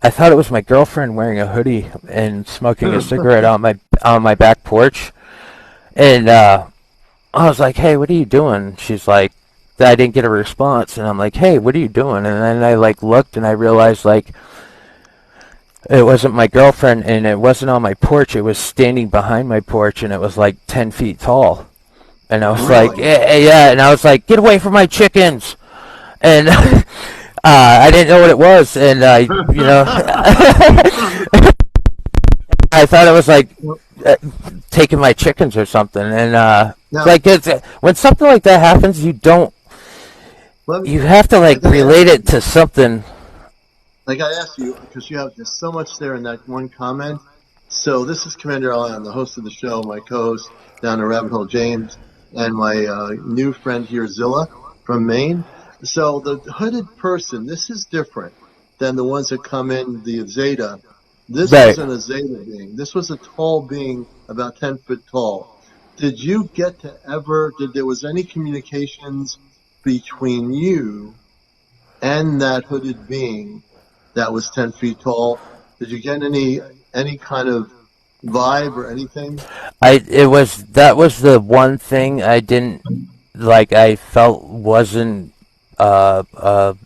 I thought it was my girlfriend wearing a hoodie and smoking a cigarette on my back porch, and I was like, "Hey, what are you doing?" She's like, I didn't get a response, and I'm like, "Hey, what are you doing?" And then I like looked, and I realized like it wasn't my girlfriend, and it wasn't on my porch. It was standing behind my porch, and it was like 10 feet tall. And I was like, Really? yeah, and I was like, "Get away from my chickens!" And I didn't know what it was, and I thought it was like taking my chickens or something. And Now, like when something like that happens, you have to I like gotta relate ask it you. to something. Like I asked you, because you have just so much there in that one comment. So this is CmdrAleon, the host of the show, my co-host down the rabbit hole, James, and my new friend here, Zilla from Maine. So the hooded person, this is different than the ones that come in the Zeta. This Right. wasn't a Zeta being. This was a tall being, about 10 foot tall. Did you get to ever? Did there was any communications between you and that hooded being that was 10 feet tall? Did you get any kind of vibe or anything? That was the one thing I didn't like. I felt wasn't a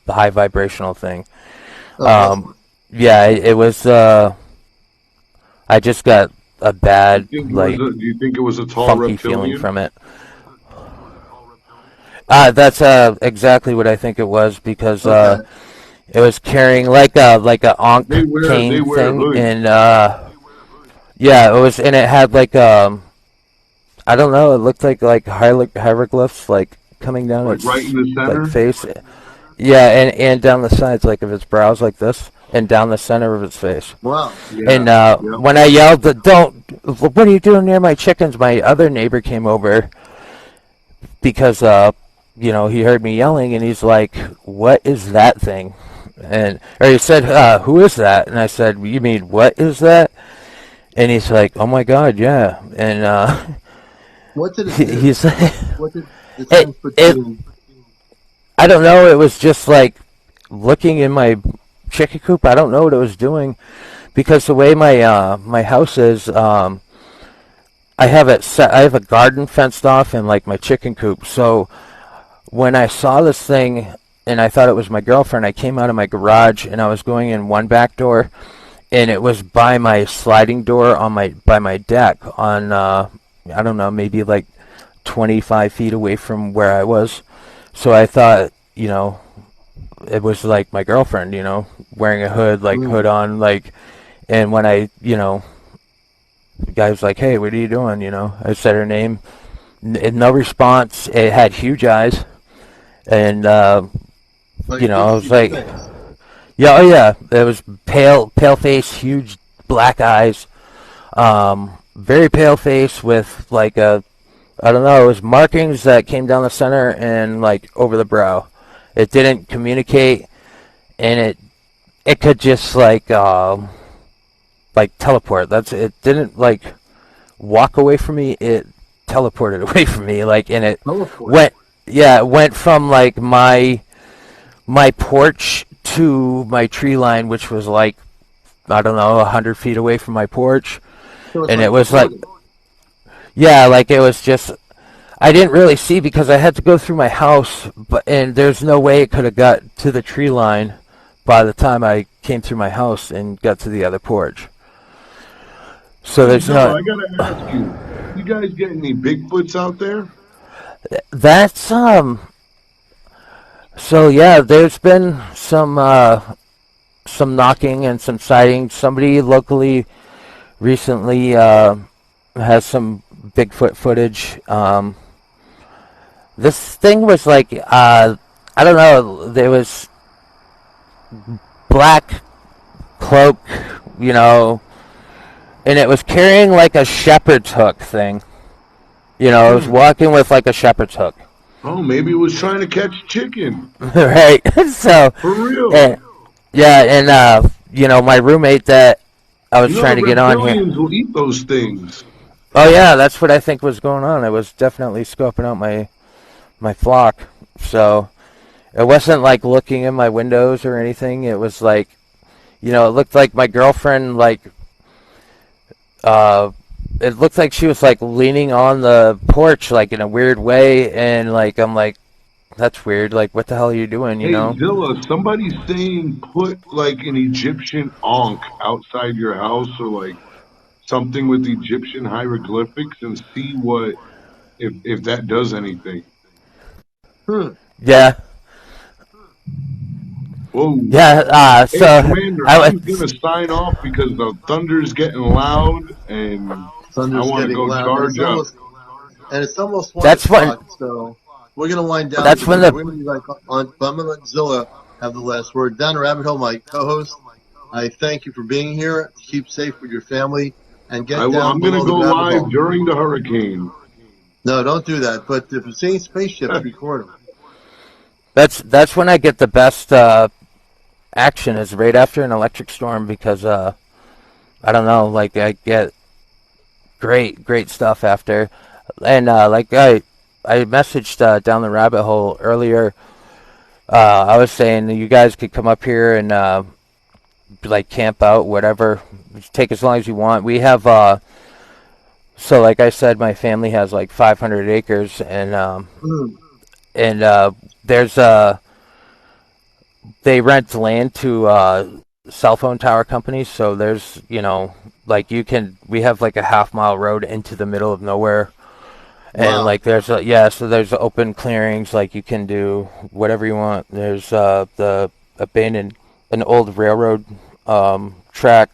high vibrational thing. Okay. Yeah, it was. I just got a bad like Do you think it was a tall funky feeling reptilian? from it. That's exactly what I think it was because Okay. it was carrying like a Ankh They cane wear thing, hoods, and yeah, it was, and it had like I don't know, it looked like hieroglyphs like coming down like right its in the like center. face. Yeah, and down the sides like of its brows like this, and down the center of its face. Wow. Yeah. And Yep. when I yelled, "Don't! What are you doing near my chickens?" My other neighbor came over because he heard me yelling, and he's like, "What is that thing?" Or he said, "Who is that?" And I said, "You mean what is that?" And he's like, "Oh my God, yeah." And What did it do? he's like, What did the it 10 foot it being? I don't know. It was just like looking in my chicken coop. I don't know what it was doing because the way my house is, I have it set. I have a garden fenced off and like my chicken coop. So when I saw this thing and I thought it was my girlfriend, I came out of my garage and I was going in one back door, and it was by my sliding door on my deck on I don't know, maybe like 25 feet away from where I was. So I thought, it was like my girlfriend, wearing a hood, like hood Mm. on, like, and when the guy was like, "Hey, what are you doing?" I said her name. No response. It had huge eyes, and Like I big, was huge like, things. "Yeah, oh yeah." It was pale face, huge black eyes, very pale face with like I don't know, it was markings that came down the center and like over the brow. It didn't communicate, and it could just like teleport. That's it. Didn't like walk away from me. It teleported away from me. Like, and it Teleport. went. Yeah, it went from like my porch to my tree line, which was like I don't know 100 feet away from my porch, So it's and like it was like floating. yeah, like it was just I didn't really see because I had to go through my house, and there's no way it could have got to the tree line by the time I came through my house and got to the other porch. So Hey there's Zilla, no I gotta ask you, you guys get any Bigfoots out there? that's So yeah, there's been some knocking and some sightings. Somebody locally recently has some Bigfoot footage. This thing was like I don't know. There was black cloak, you know, and it was carrying like a shepherd's hook thing. You know, it was walking with like a shepherd's hook. Oh, maybe it was trying to catch chicken. Right. So, For real. yeah, and you know, my roommate that I was trying The to get on here. reptilians will eat those things. Oh yeah, that's what I think was going on. I was definitely scoping out my flock. So it wasn't like looking in my windows or anything. It was like, you know, it looked like my girlfriend like it looked like she was like leaning on the porch like in a weird way, and like I'm like, that's weird. Like, what the hell are you doing? You Hey, know? Zilla, somebody's saying put like an Egyptian ankh outside your house or like something with Egyptian hieroglyphics and see what if that does anything. Yeah, Whoa. yeah. Hey, So Commander, I I'm was. gonna sign off because the thunder's getting loud and I Thunder's want to getting go loud. charge up. It's almost 1 That's when. o'clock, so we're gonna wind down That's when because the. we're gonna be like on. But I'm gonna let Zilla have the last word. Down the rabbit hole, my co-host. I thank you for being here. Keep safe with your family and get down I'm gonna below the go rabbit live hole. during the hurricane. No, don't do that. But if you're seeing spaceships, record them. That's when I get the best action is right after an electric storm because I don't know, like I get great stuff after, and like I messaged down the rabbit hole earlier. I was saying that you guys could come up here and like camp out, whatever. Just take as long as you want. We have so like I said, my family has like 500 acres, and there's they rent land to cell phone tower companies. So there's, you know, like we have like a half-mile road into the middle of nowhere. And Wow. like there's so there's open clearings, like you can do whatever you want. There's the abandoned an old railroad track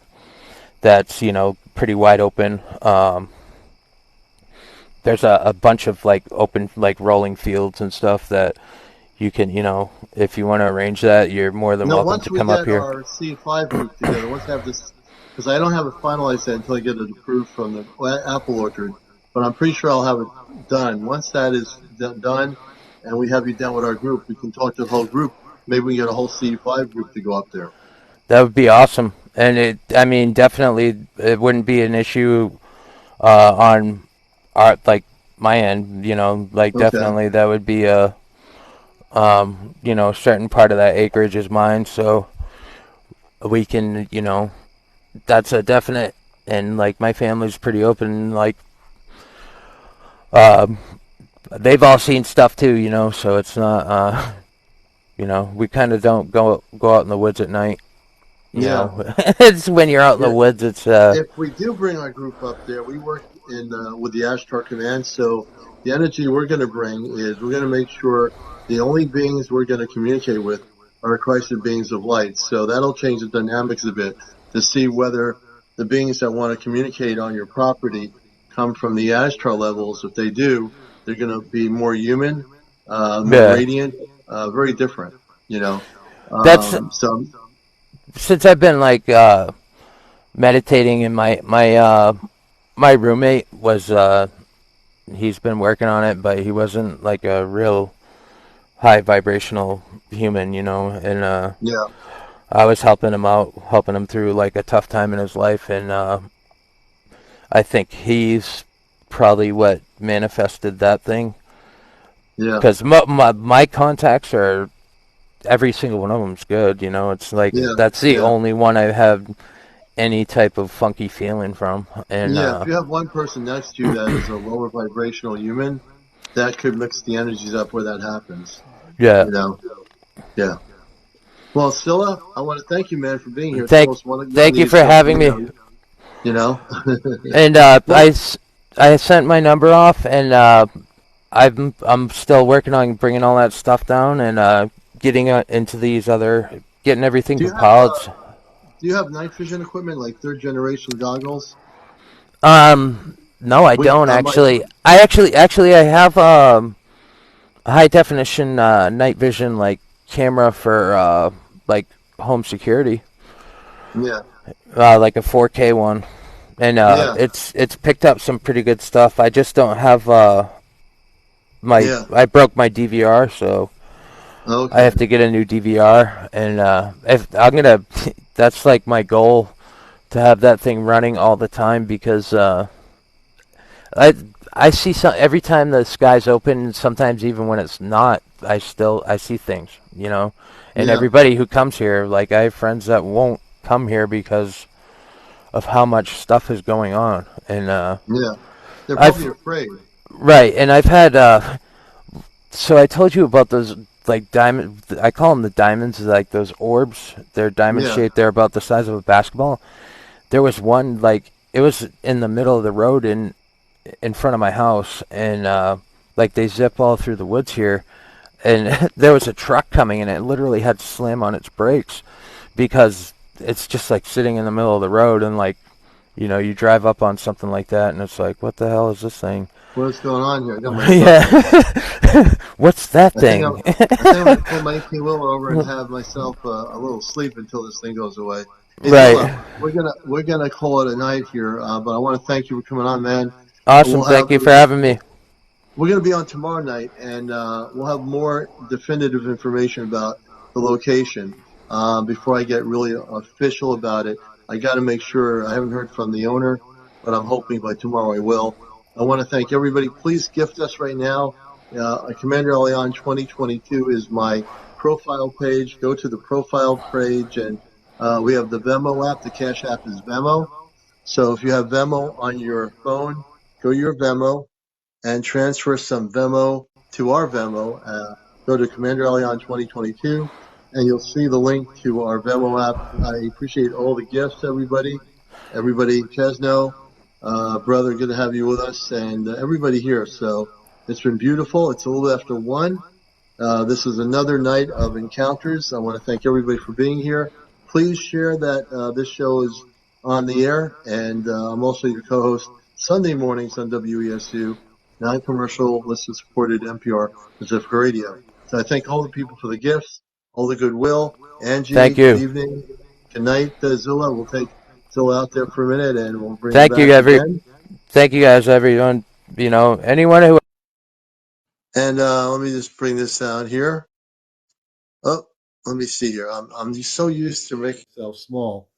that's, you know, pretty wide open. There's a bunch of like open like rolling fields and stuff that you can, you know, if you want to arrange that, you're more than welcome Once to we come up get here. our C5 group together, once we have this, because I don't have it finalized yet until I get it approved from the apple orchard, but I'm pretty sure I'll have it done. Once that is done, and we have you down with our group, we can talk to the whole group. Maybe we can get a whole C5 group to go up there. That would be awesome. And I mean, definitely, it wouldn't be an issue on our, like, my end, you know, like, Okay. definitely that would be a, you know, certain part of that acreage is mine, so we can, you know, that's a definite, and, like, my family's pretty open, like, they've all seen stuff too, you know, so it's not, you know, we kind of don't go out in the woods at night. You know, it's when you're out in the woods. It's if we do bring our group up there, we work in with the Ashtar Command. So the energy we're going to bring is we're going to make sure the only beings we're going to communicate with are Christed beings of light. So that'll change the dynamics a bit to see whether the beings that want to communicate on your property come from the Ashtar levels. If they do, they're going to be more human, more radiant, very different. You know, that's so. Since I've been like meditating, and my roommate was he's been working on it, but he wasn't like a real high vibrational human, you know, and I was helping him through like a tough time in his life, and I think he's probably what manifested that thing. Yeah, because my contacts are, every single one of them's good, you know. It's like that's the only one I have any type of funky feeling from. And if you have one person next to you that is a lower vibrational human, that could mix the energies up where that happens. Yeah. You know. Yeah. Well, Zilla, I want to thank you, man, for being here. Thank you for having me. You know. And I sent my number off, and I'm still working on bringing all that stuff down, and getting into these other, getting everything Do you have compiled. night vision equipment like third generation goggles? No, I We don't I might. actually. I have a high definition night vision like camera for like home security, Yeah, like a 4K one, and yeah, it's picked up some pretty good stuff. I just don't have yeah. I broke my DVR, so I Okay. have to get a new DVR, and if I'm gonna, that's like my goal to have that thing running all the time because I I see some every time the sky's open. Sometimes even when it's not, I see things, you know. And Yeah, everybody who comes here, like I have friends that won't come here because of how much stuff is going on, and yeah. They're probably I've afraid. right, and I've had so I told you about those like diamond. I call them the diamonds, like those orbs. They're diamond Yeah. shaped. They're about the size of a basketball. There was one like it was in the middle of the road in front of my house, and like they zip all through the woods here, and there was a truck coming, and it literally had to slam on its brakes because it's just like sitting in the middle of the road, and like you drive up on something like that, and it's like, what the hell is this thing? What's going on here? I got my truck Yeah, right here. what's that I think thing? I think I'm gonna pull my 18 wheeler over and have myself a little sleep until this thing goes away. Hey Zilla, Right. we're gonna call it a night here, but I want to thank you for coming on, man. Awesome. We'll have Thank you for having me. we're gonna be on tomorrow night, and we'll have more definitive information about the location. Before I get really official about it, I got to make sure. I haven't heard from the owner, but I'm hoping by tomorrow I will. I want to thank everybody. Please gift us right now. CmdrAleon 2022 is my profile page. Go to the profile page, and we have the Venmo app. The Cash app is Venmo. So if you have Venmo on your phone, go to your Venmo and transfer some Venmo to our Venmo. Go to CmdrAleon 2022, and you'll see the link to our Venmo app. I appreciate all the gifts, everybody. Everybody, Chesno, brother, good to have you with us, and everybody here. So it's been beautiful. It's a little after 1. This is another night of encounters. I want to thank everybody for being here. Please share that this show is on the air, and I'm also your co-host Sunday mornings on WESU, non-commercial, listener-supported NPR Pacific Radio. So I thank all the people for the gifts, all the goodwill. Angie, Thank good you. evening. Good night, Zilla. We'll take Zilla out there for a minute, and we'll bring her Thank you, back again. Thank you guys, everyone. Anyone who. And let me just bring this out here. Oh, let me see here. I'm just so used to making myself small.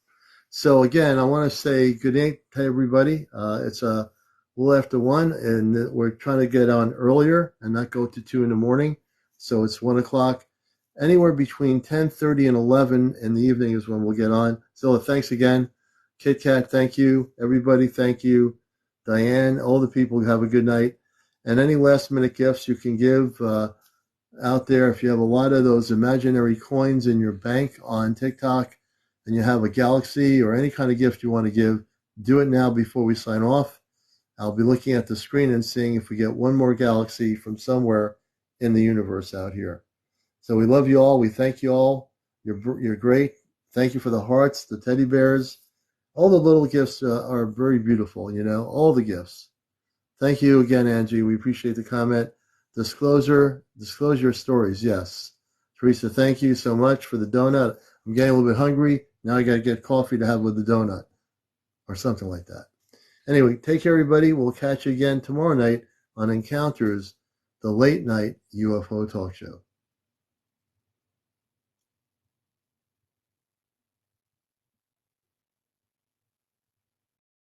So again, I want to say good night to everybody. It's a little after 1, and we're trying to get on earlier and not go to 2 in the morning. So it's 1 o'clock. Anywhere between 10:30 and 11 in the evening is when we'll get on. Zilla, thanks again. Kit Kat, thank you. Everybody, thank you. Diane, all the people, have a good night. And any last minute gifts you can give out there, if you have a lot of those imaginary coins in your bank on TikTok and you have a galaxy or any kind of gift you want to give, do it now before we sign off. I'll be looking at the screen and seeing if we get one more galaxy from somewhere in the universe out here. So we love you all. We thank you all. You're great. Thank you for the hearts, the teddy bears. All the little gifts are very beautiful, all the gifts. Thank you again, Angie. We appreciate the comment. Disclose your stories. Yes. Teresa, thank you so much for the donut. I'm getting a little bit hungry. Now I got to get coffee to have with the donut or something like that. Anyway, take care, everybody. We'll catch you again tomorrow night on Encounters, the late night UFO talk show.